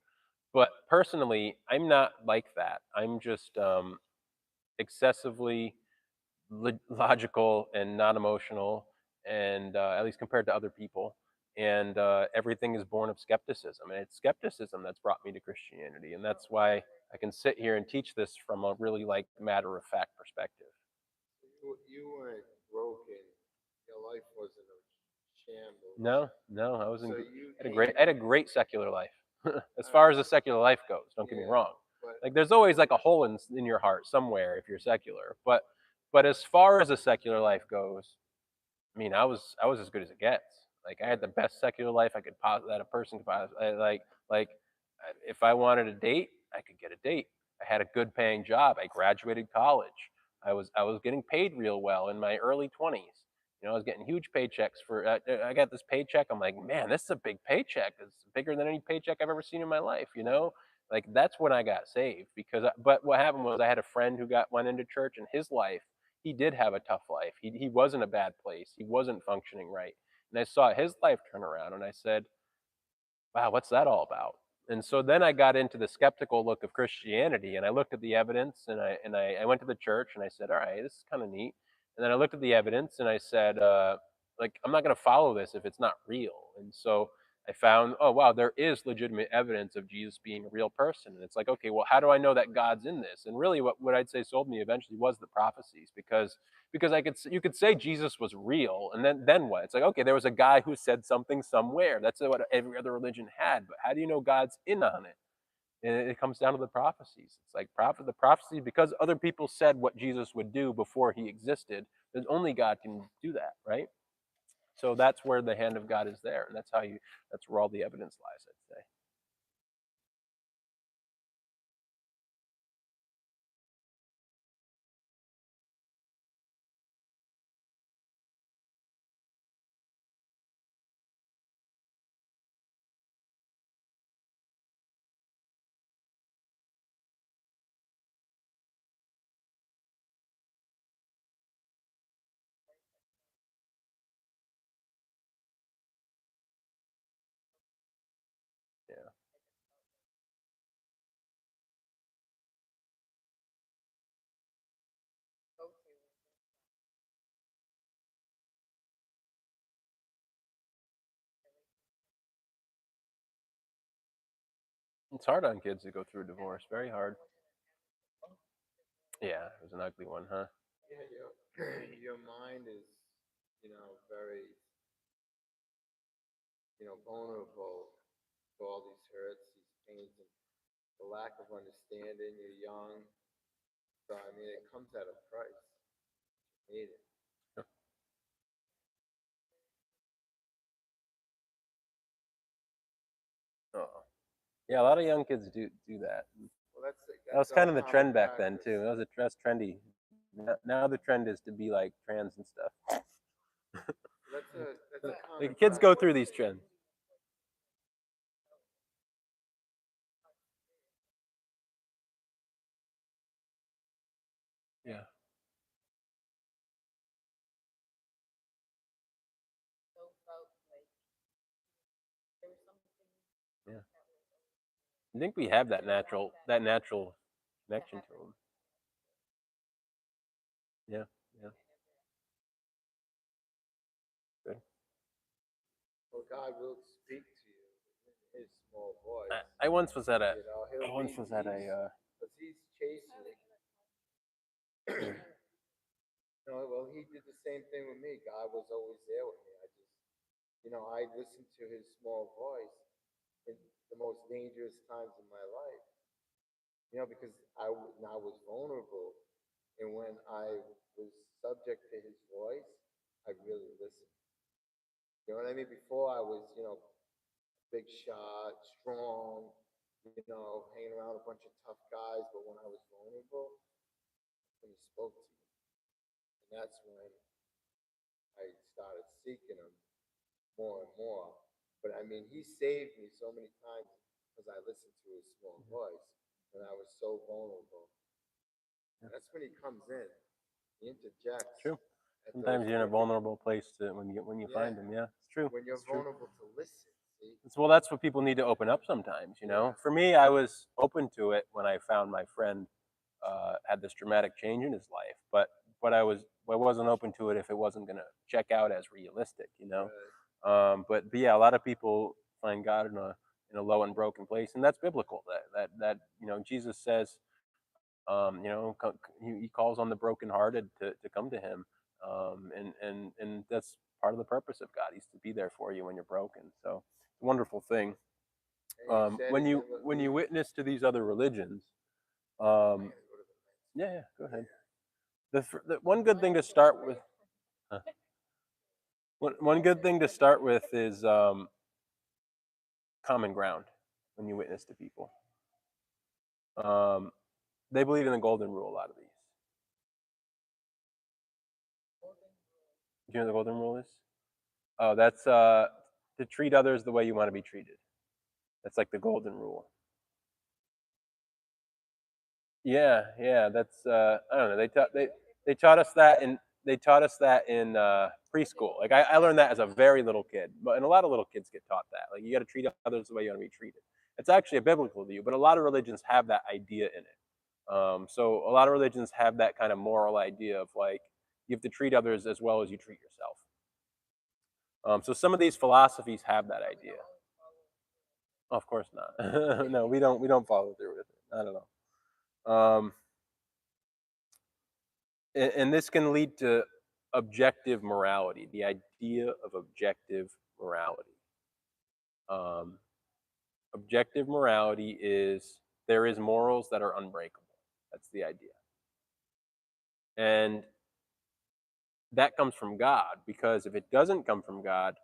But personally, I'm not like that. I'm just excessively logical and not emotional, and at least compared to other people. And everything is born of skepticism, and it's skepticism that's brought me to Christianity, and that's why I can sit here and teach this from a really like matter of fact perspective. You weren't broken. Your life wasn't a shambles. No, no, I So wasn't. you I had came. a great secular life, as All far right. as the secular life goes. Don't get me Yeah, wrong. but Like, there's always like a hole in your heart somewhere if you're secular. But as far as a secular life goes, I mean, I was as good as it gets. Like, I had the best secular life I could that a person could possibly like. If I wanted a date, I could get a date. I had a good paying job. I graduated college. I was getting paid real well in my early 20s. I was getting huge paychecks for. I got this paycheck. I'm like, man, this is a big paycheck. It's bigger than any paycheck I've ever seen in my life. Like that's when I got saved because. But what happened was I had a friend who went into church, and his life he did have a tough life. He was in a bad place. He wasn't functioning right. And I saw his life turn around and I said, wow, what's that all about? And so then I got into the skeptical look of Christianity and I looked at the evidence and I went to the church and I said, all right, this is kind of neat. And then I looked at the evidence and I said, like, I'm not going to follow this if it's not real. And so I found, oh, wow, there is legitimate evidence of Jesus being a real person. And it's like, okay, well, how do I know that God's in this? And really what I'd say sold me eventually was the prophecies because you could say Jesus was real, and then what? It's like, okay, there was a guy who said something somewhere. That's what every other religion had. But how do you know God's in on it? And it comes down to the prophecies. It's like the prophecies because other people said what Jesus would do before he existed. There's only God can do that, right? So that's where the hand of God is there, and that's where all the evidence lies, I'd say. It's hard on kids to go through a divorce. Very hard. Yeah, it was an ugly one, huh? Yeah, your mind is, very, vulnerable to all these hurts, these pains, and the lack of understanding. You're young, so I mean, it comes at a price. You need it. Oh. Yeah, a lot of young kids do that. Well, That was that's kind our of the common trend back then practice. too. That's trendy. Now the trend is to be like trans and stuff. That's a common Like kids go through practice. these trends. Yeah. Yeah. I think we have that natural connection to them. Yeah. Yeah. Good. Well, God will speak to you in His small voice. I once was at a. I He'll once be was at a. because He's chastening. No, well, He did the same thing with me. God was always there with me. I listened to His small voice in the most dangerous times of my life. Because I was vulnerable, and when I was subject to His voice, I really listened. You know what I mean? Before I was, big shot, strong, hanging around a bunch of tough guys. But when I was vulnerable, when He spoke to me, and that's when I started seeking Him more and more. But I mean, He saved me so many times because I listened to His small voice when I was so vulnerable. And that's when He comes in. He interjects True. at those Sometimes you're in a perfect. vulnerable place when you Yeah, find them. Yeah, it's true. when you're It's true. vulnerable to listen. See? Well, that's what people need to open up sometimes. Yeah. For me, I was open to it when I found my friend had this dramatic change in his life, but I wasn't open to it if it wasn't going to check out as realistic. But yeah, a lot of people find God in a low and broken place, and that's biblical. That Jesus says, he calls on the brokenhearted to come to him, and that's part of the purpose of God. He's to be there for you when you're broken. So it's a wonderful thing. And He said When He'd you never when you leave. witness to these other religions, I um, gotta go to the next. yeah, go ahead. The one good thing to start with, huh, one good thing to start with is common ground when you witness to people. Um, they believe in the golden rule. A lot of these. Do you know what the golden rule is? Oh, that's to treat others the way you want to be treated. That's like the golden rule. Yeah, yeah. That's I don't know. They taught us that in preschool. Like I learned that as a very little kid, and a lot of little kids get taught that. Like you got to treat others the way you want to be treated. It's actually a biblical view, but a lot of religions have that idea in it. So a lot of religions have that kind of moral idea of like you have to treat others as well as you treat yourself. So some of these philosophies have that idea. Of course not. No, we don't follow through with it. Not at all. And this can lead to objective morality. The idea of objective morality. Um, Objective morality is there is morals that are unbreakable. That's the idea, and that comes from God. Because if it doesn't come from God,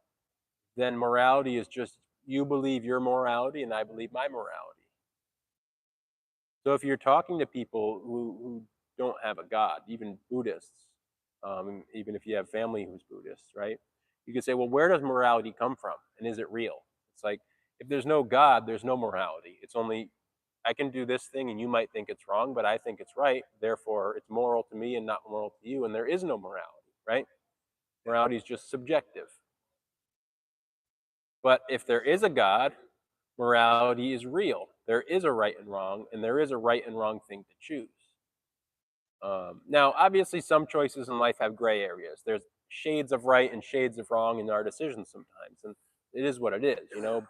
then morality is just you believe your morality and I believe my morality. So if you're talking to people who don't have a God, even Buddhists, even if you have family who's Buddhist, right? You could say, well, where does morality come from, and is it real? It's like if there's no God, there's no morality. It's only I can do this thing, and you might think it's wrong, but I think it's right. Therefore, it's moral to me and not moral to you, and there is no morality, right? Morality is just subjective. But if there is a God, morality is real. There is a right and wrong, and there is a right and wrong thing to choose. Now, obviously, some choices in life have gray areas. There's shades of right and shades of wrong in our decisions sometimes, and it is what it is.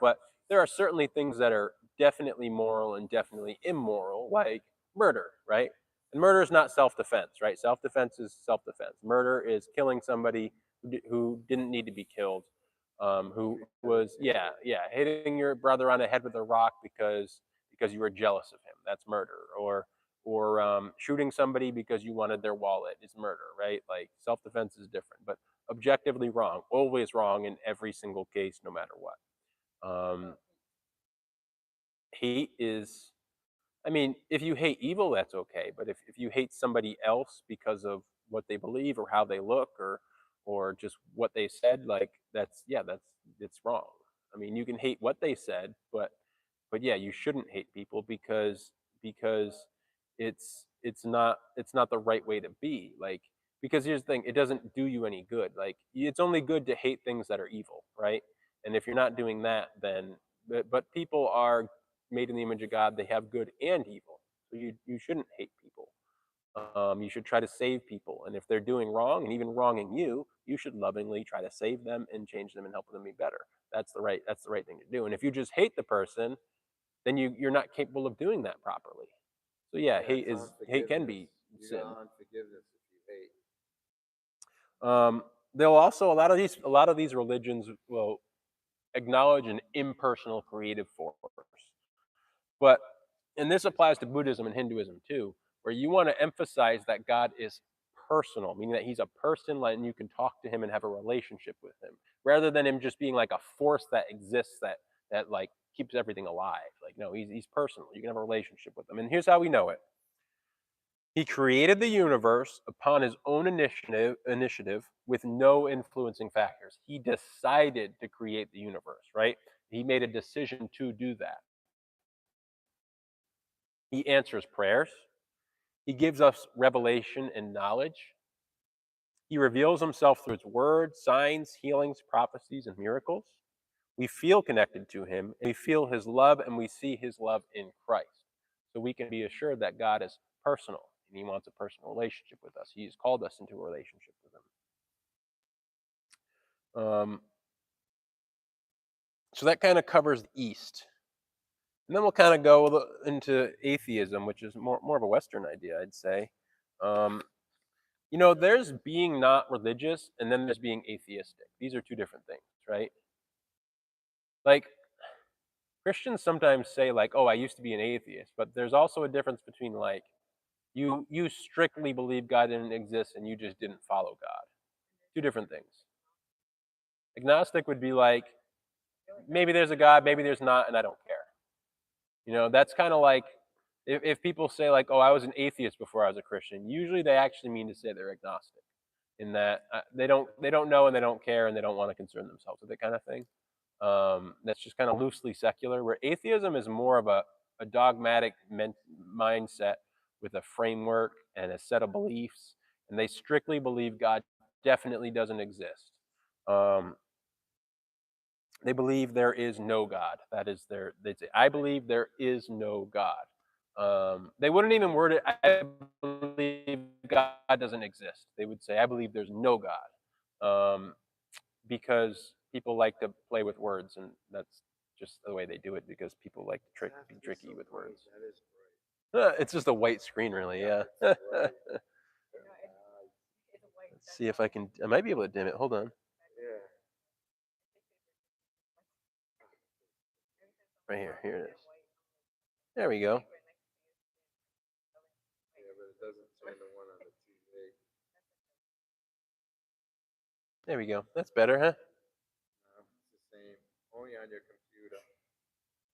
But there are certainly things that are definitely moral and definitely immoral, like murder, right? And murder is not self-defense, right? Self-defense is self-defense. Murder is killing somebody who didn't need to be killed, who was, yeah, hitting your brother on the head with a rock because you were jealous of him. That's murder. Or shooting somebody because you wanted their wallet is murder, right? Like self-defense is different, but objectively wrong, always wrong in every single case, no matter what. Hate is, I mean, if you hate evil, that's okay. But if you hate somebody else because of what they believe or how they look or just what they said, like that's, yeah, that's it's wrong. I mean, you can hate what they said, but yeah, you shouldn't hate people because it's not the right way to be. Like, because here's the thing, it doesn't do you any good. Like, it's only good to hate things that are evil, right? And if you're not doing that, then but people are made in the image of God. They have good and evil. So you shouldn't hate people. You should try to save people. And if they're doing wrong and even wronging you, you should lovingly try to save them and change them and help them be better. That's the right thing to do. And if you just hate the person, then you're not capable of doing that properly. So yeah, Yeah, it's hate can unforgiveness. be You sin. got unforgiveness if you hate. They'll also, a lot of these religions will acknowledge an impersonal creative force. But, and this applies to Buddhism and Hinduism too, where you want to emphasize that God is personal, meaning that he's a person and you can talk to him and have a relationship with him, rather than him just being like a force that exists that like keeps everything alive. Like, no, he's personal. You can have a relationship with him. And here's how we know it. He created the universe upon his own initiative with no influencing factors. He decided to create the universe, right? He made a decision to do that. He answers prayers. He gives us revelation and knowledge. He reveals himself through his word, signs, healings, prophecies, and miracles. We feel connected to him, and we feel his love, and we see his love in Christ. So we can be assured that God is personal, and he wants a personal relationship with us. He's called us into a relationship with him. So that kind of covers the East. And then we'll kind of go into atheism, which is more of a Western idea, I'd say. There's being not religious, and then there's being atheistic. These are two different things, right? Like, Christians sometimes say, like, oh, I used to be an atheist, but there's also a difference between, like, you strictly believe God didn't exist and you just didn't follow God. Two different things. Agnostic would be like, maybe there's a God, maybe there's not, and I don't care. That's kind of like if people say, like, oh, I was an atheist before I was a Christian. Usually they actually mean to say they're agnostic, in that they don't know and they don't care and they don't want to concern themselves with it, kind of thing. That's just kind of loosely secular. Where atheism is more of a dogmatic mindset with a framework and a set of beliefs, and they strictly believe God definitely doesn't exist. They believe there is no God. That is they'd say, I believe there is no God. They wouldn't even word it, I believe God doesn't exist. They would say, I believe there's no God. Because people like to play with words, and that's just the way they do it, because people like to be tricky with words. That is great. It's just a white screen, really, yeah. Right. Let's see if I might be able to dim it. Hold on. Yeah. Right here it is. There we go. Yeah, but it doesn't turn the one on the TV. There we go. That's better, huh? No, it's the same. Only on your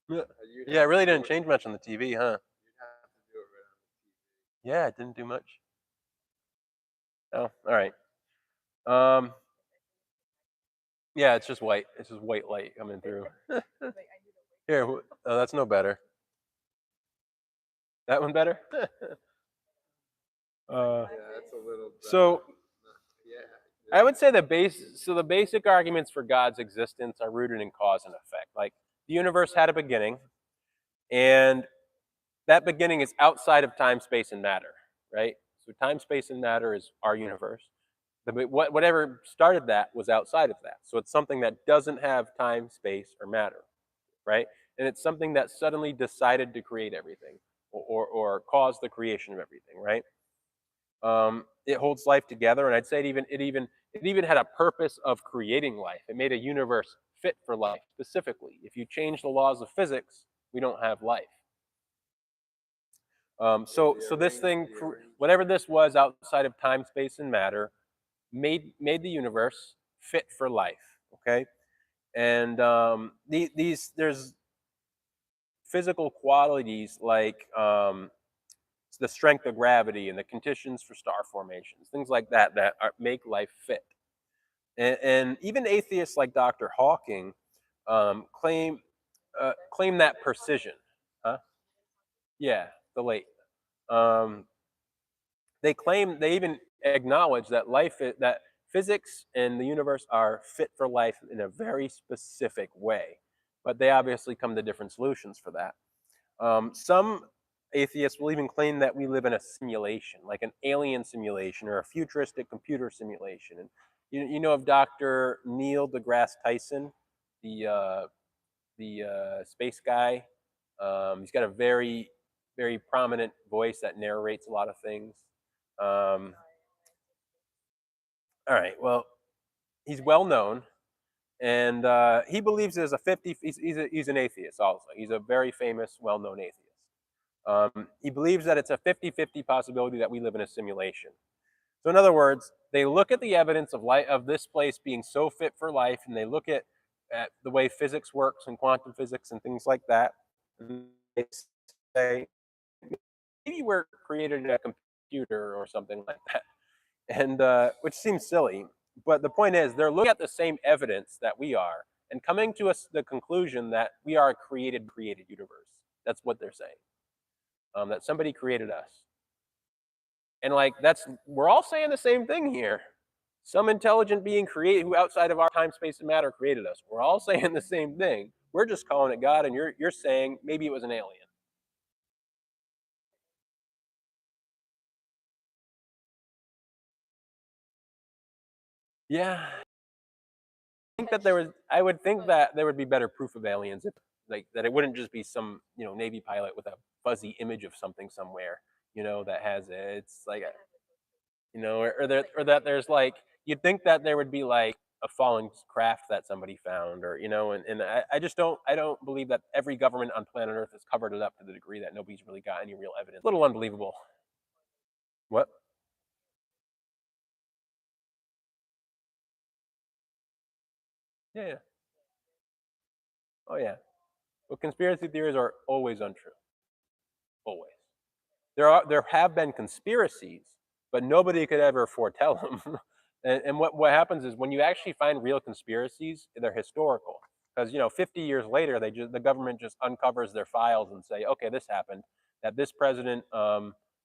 computer. Yeah, it really didn't change much on the TV, huh? You'd have to do it right on the TV. Yeah, it didn't do much. Oh, all right. Um, yeah, it's just white. It's just white light coming through. Here, oh, that's no better. That one better? Yeah, that's a little. So Yeah. I would say the basic arguments for God's existence are rooted in cause and effect. Like, the universe had a beginning, and that beginning is outside of time, space, and matter, right? So time, space, and matter is our universe. Whatever started that was outside of that. So it's something that doesn't have time, space, or matter, right? and it's something that suddenly decided to create everything, or cause the creation of everything, right? It holds life together, and I'd say it even had a purpose of creating life. It made a universe fit for life specifically. If you change the laws of physics, we don't have life. So this thing, whatever this was outside of time, space, and matter, made the universe fit for life. Okay, and these there's physical qualities like the strength of gravity and the conditions for star formations, things like that make life fit. And even atheists like Dr. Hawking claim that precision. Huh? Yeah, the late. Um, they even acknowledge that that physics and the universe are fit for life in a very specific way, but they obviously come to different solutions for that. Some atheists will even claim that we live in a simulation, like an alien simulation or a futuristic computer simulation. And you know of Dr. Neil deGrasse Tyson, the space guy. He's got a very prominent voice that narrates a lot of things. Um, all right, well, he's well known, and he believes there's a 50. He's an atheist also. He's a very famous, well known atheist. He believes that it's a 50-50 possibility that we live in a simulation. So in other words, they look at the evidence of this place being so fit for life, and they look at the way physics works and quantum physics and things like that. And they say, maybe we're created in a computer or something like that, and which seems silly. But the point is, they're looking at the same evidence that we are and coming to the conclusion that we are a created universe. That's what they're saying. That somebody created us. And like we're all saying the same thing here. Some intelligent being created who outside of our time, space, and matter created us. We're all saying the same thing. We're just calling it God, and you're saying maybe it was an alien. Yeah. I would think that there would be better proof of aliens if like that it wouldn't just be some, Navy pilot with a fuzzy image of something somewhere, that has it. It's like or that there's like you'd think that there would be like a fallen craft that somebody found, or and I just don't believe that every government on planet Earth has covered it up to the degree that nobody's really got any real evidence. A little unbelievable. What? Yeah, yeah. Oh yeah. Well, conspiracy theories are always untrue. Always. There have been conspiracies, but nobody could ever foretell them. And what happens is when you actually find real conspiracies, they're historical. Because 50 years later, the government just uncovers their files and say, okay, this happened. That this president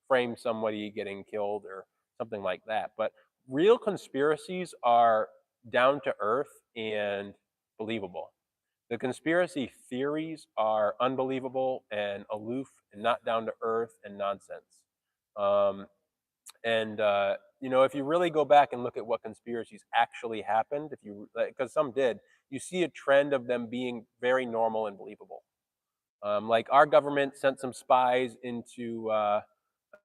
framed somebody getting killed or something like that. But real conspiracies are down to earth and believable. The conspiracy theories are unbelievable and aloof and not down to earth and nonsense. Um, and if you really go back and look at what conspiracies actually happened, if you because some did, you see a trend of them being very normal and believable. Like our government sent some spies into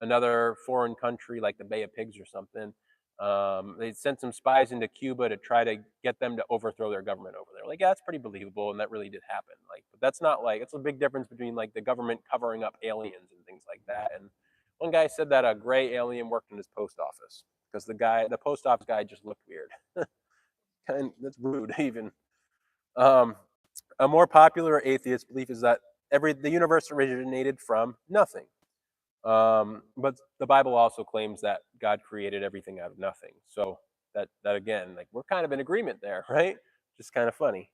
another foreign country, like the Bay of Pigs or something. They sent some spies into Cuba to try to get them to overthrow their government over there. Like, yeah, that's pretty believable, and that really did happen. Like, but that's not like it's a big difference between like the government covering up aliens and things like that. And one guy said that a gray alien worked in his post office because the post office guy, just looked weird. And that's rude, even. Um, a more popular atheist belief is that the universe originated from nothing. But the Bible also claims that God created everything out of nothing. So that again, like we're kind of in agreement there, right? Just kind of funny.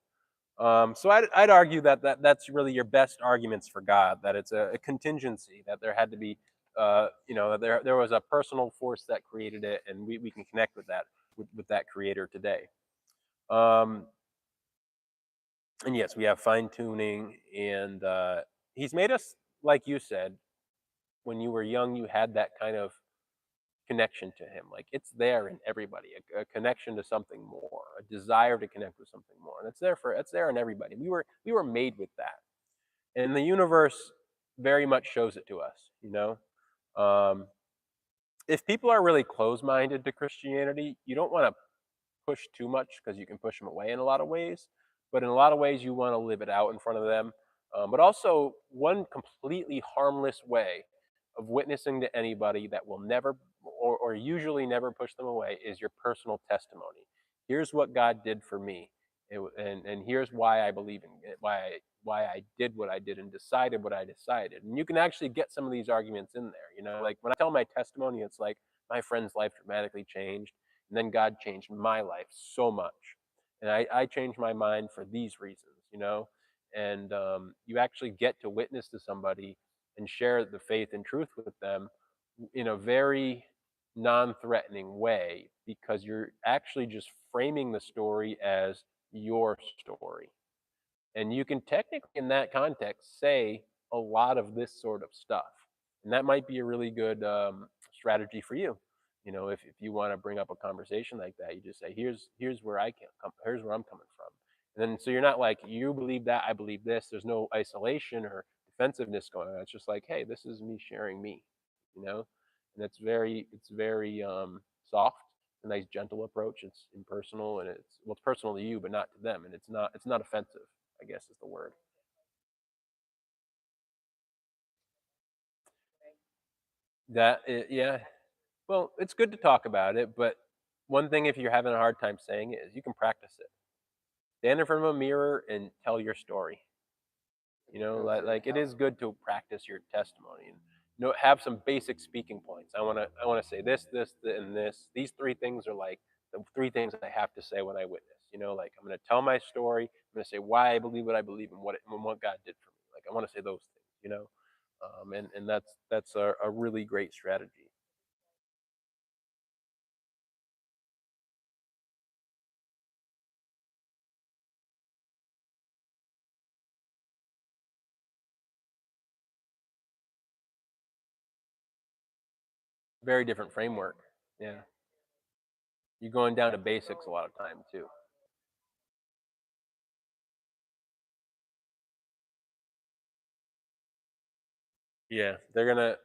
So I'd argue that's really your best arguments for God. That it's a contingency. That there had to be, there was a personal force that created it, and we can connect with that with that creator today. Um, and yes, we have fine tuning, and He's made us, like you said, when you were young, you had that kind of connection to him. Like it's there in everybody, a connection to something more, a desire to connect with something more, and it's there in everybody. We were made with that. And the universe very much shows it to us, you know. Um, if people are really closed-minded to Christianity, you don't want to push too much because you can push them away in a lot of ways. But in a lot of ways, you want to live it out in front of them. But also, one completely harmless way of witnessing to anybody that will never or usually never push them away is your personal testimony. Here's what God did for me, and here's why I believe in it, why I did what I did and decided what I decided. And you can actually get some of these arguments in there. You know, like when I tell my testimony, it's like my friend's life dramatically changed, and then God changed my life so much, and I changed my mind for these reasons. You know, and you actually get to witness to somebody and share the faith and truth with them in a very non-threatening way because you're actually just framing the story as your story. And you can technically, in that context, say a lot of this sort of stuff. And that might be a really good strategy for you. You know, if you want to bring up a conversation like that, you just say, here's where I can come, here's where I'm coming from. And then so you're not like, you believe that, I believe this. There's no isolation or defensiveness going on. It's just like, hey, this is me sharing me, you know? And it's very soft, a nice gentle approach. It's impersonal and it's personal to you, but not to them. And it's not offensive, I guess is the word. Yeah. Well, it's good to talk about it, but one thing if you're having a hard time saying it is you can practice it. Stand in front of a mirror and tell your story. You know, like it is good to practice your testimony and have some basic speaking points. I wanna say this, and this. These three things are like the three things I have to say when I witness. You know, like I'm gonna tell my story. I'm gonna say why I believe what I believe and what God did for me. Like I want to say those things. You know, and that's a really great strategy. Very different framework. Yeah, you're going down to basics a lot of time too. Yeah, they're gonna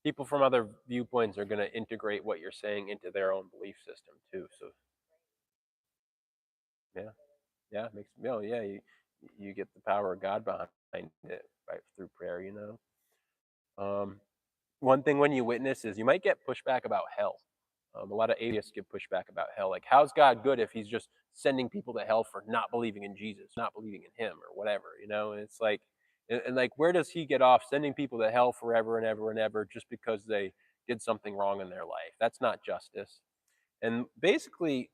people from other viewpoints are gonna integrate what you're saying into their own belief system too. So yeah, yeah, makes yeah, you get the power of God behind it right through prayer. You know, one thing when you witness is you might get pushback about hell. A lot of atheists give pushback about hell. Like, how's God good if He's just sending people to hell for not believing in Jesus, not believing in Him, or whatever? You know, and it's like, and like, where does He get off sending people to hell forever and ever and ever just because they did something wrong in their life? That's not justice. And basically,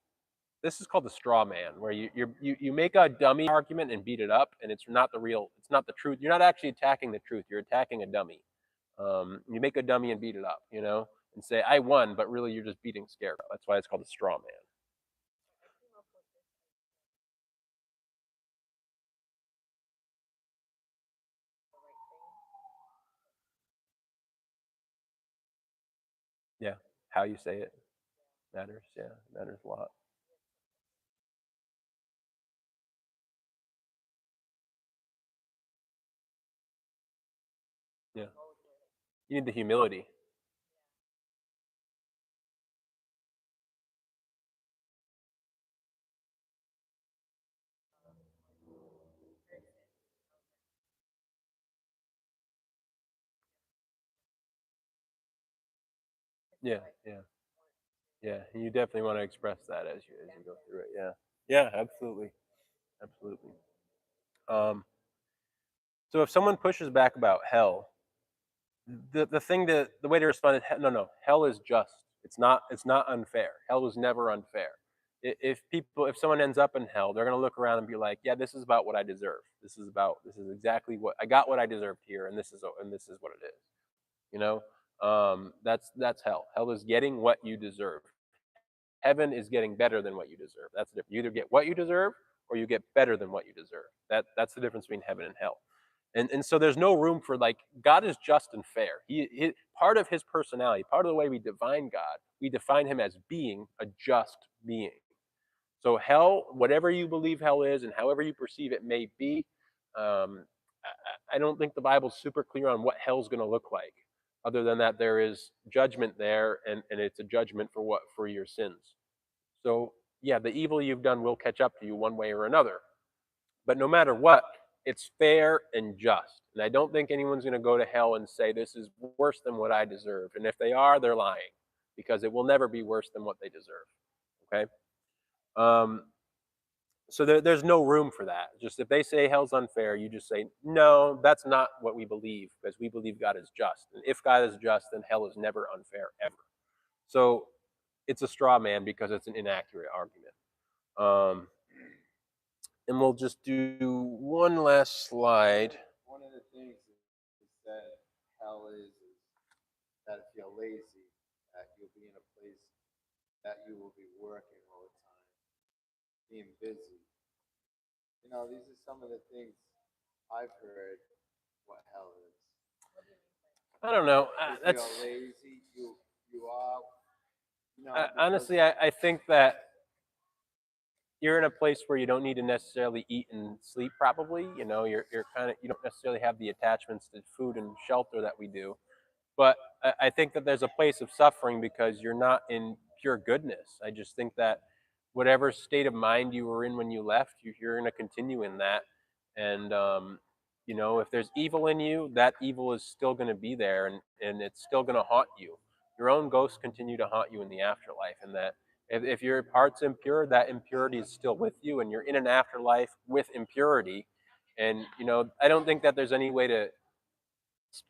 this is called the straw man, where you make a dummy argument and beat it up, and it's not the truth. You're not actually attacking the truth. You're attacking a dummy. You make a dummy and beat it up, you know, and say I won, but really you're just beating scarecrow. That's why it's called a straw man. Yeah, how you say it matters. Yeah, matters a lot. Yeah, you need the humility. Yeah, yeah, yeah. You definitely want to express that as you go through it. Yeah, yeah, absolutely, absolutely. Um, so if someone pushes back about hell, the thing that the way to respond is no, no, hell is just. It's not unfair. Hell is never unfair. If someone ends up in hell, they're gonna look around and be like, yeah, this is about what I deserve. This is exactly what I got, what I deserved here, and this is what it is. You know, that's hell. Hell is getting what you deserve. Heaven is getting better than what you deserve. That's the difference. You either get what you deserve or you get better than what you deserve. That's the difference between heaven and hell. And so there's no room for like God is just and fair. He part of his personality, part of the way we define God, we define him as being a just being. So hell, whatever you believe hell is, and however you perceive it may be, um, I don't think the Bible's super clear on what hell's going to look like, other than that there is judgment there, and it's a judgment for what? For your sins. So yeah, the evil you've done will catch up to you one way or another. But no matter what, it's fair and just. And I don't think anyone's going to go to hell and say this is worse than what I deserve. And if they are, they're lying, because it will never be worse than what they deserve. Okay. Um, so there's no room for that. Just if they say hell's unfair, you just say no, that's not what we believe, because we believe God is just. And if God is just, then hell is never unfair ever. So it's a straw man because it's an inaccurate argument. And we'll just do one last slide. One of the things that hell is that if you're lazy, that you'll be in a place that you will be working all the time, being busy. You know, these are some of the things I've heard what hell is. I don't know. If That's you're lazy, you are. You know, honestly, I think that you're in a place where you don't need to necessarily eat and sleep. Probably, you're kind of, you don't necessarily have the attachments to food and shelter that we do. But I think that there's a place of suffering because you're not in pure goodness. I just think that whatever state of mind you were in when you left, you're going to continue in that. And, if there's evil in you, that evil is still going to be there, and it's still going to haunt you. Your own ghosts continue to haunt you in the afterlife. And that if your heart's impure, that impurity is still with you, and you're in an afterlife with impurity. And, I don't think that there's any way to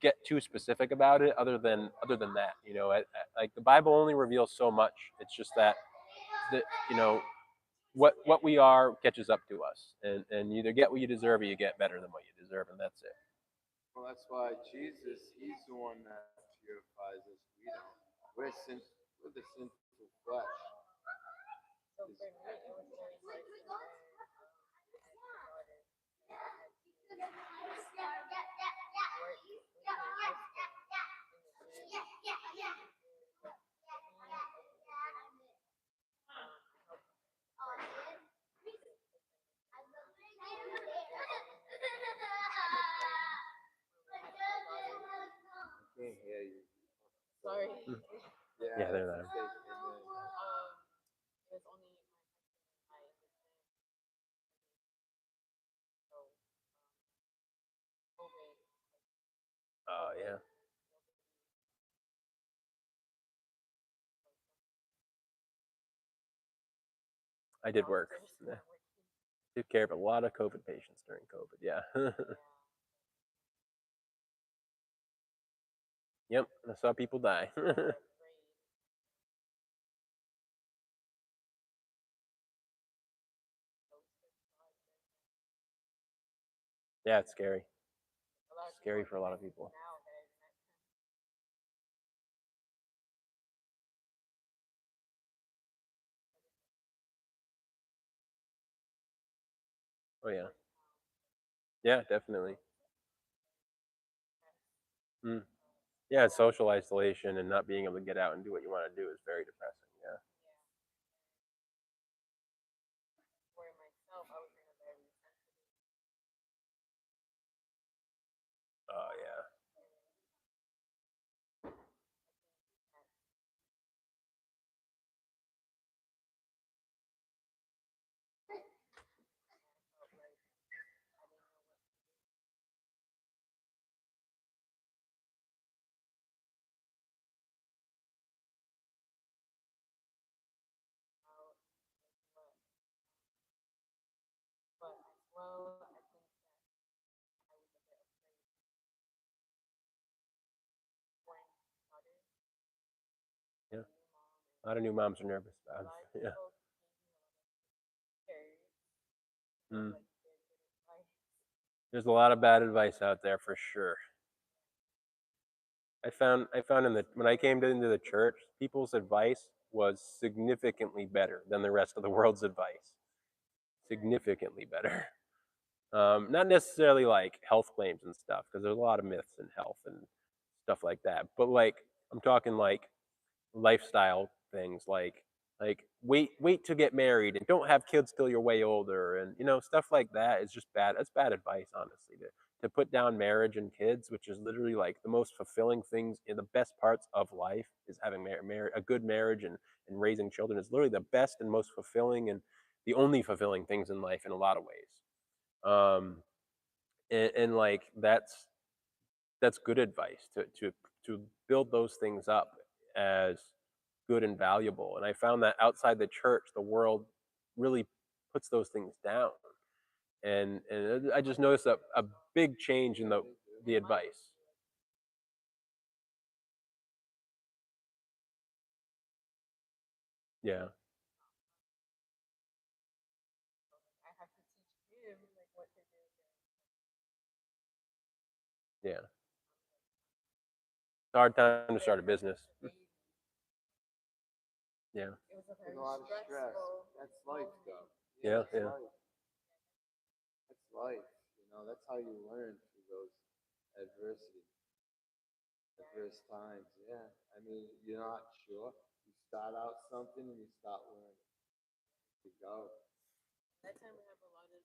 get too specific about it other than that. Like the Bible only reveals so much. It's just that the what we are catches up to us, and you either get what you deserve or you get better than what you deserve, and that's it. well, that's why Jesus, he's the one that purifies us. We don't. We're the sinful flesh. I can't hear you. Sorry. Yeah, they're not. It was only my COVID. Oh yeah, I did work. Yeah. Took care of a lot of COVID patients during COVID. Yeah. Yep, I saw people die. Yeah, it's scary. Scary for a lot of people. Oh yeah. Yeah, definitely. Mm. Yeah, social isolation and not being able to get out and do what you want to do is very depressing. Yeah. For myself, I was in a very Oh yeah. but as well, I think that I was a bit afraid when others, Yeah. new mom, A lot of new moms are nervous a about lot of it. Yeah. people cares, Mm. like their good advice. There's a lot of bad advice out there for sure. I found when I came into the church, people's advice was significantly better than the rest of the world's advice. Significantly better. Not necessarily like health claims and stuff, because there's a lot of myths in health and stuff like that. But like I'm talking like lifestyle things, like wait to get married and don't have kids till you're way older, and stuff like that is just bad. That's bad advice, honestly. to put down marriage and kids, which is literally like the most fulfilling things in the best parts of life is having a good marriage and raising children is literally the best and most fulfilling and the only fulfilling things in life in a lot of ways. And like that's good advice to build those things up as good and valuable. And I found that outside the church, the world really puts those things down. And I just noticed a big change in the advice. Yeah, I have to teach him like what to do. yeah. It's a hard time to start a business. Baby. Yeah, It was a There's very a lot of stress. stressful. That's life, though. yeah, That's yeah. life. That's life. You know, that's how you learn through those adversity, adverse times. Yeah. I mean, you're not sure. You start out something and you start learning. You go. That time we have a lot of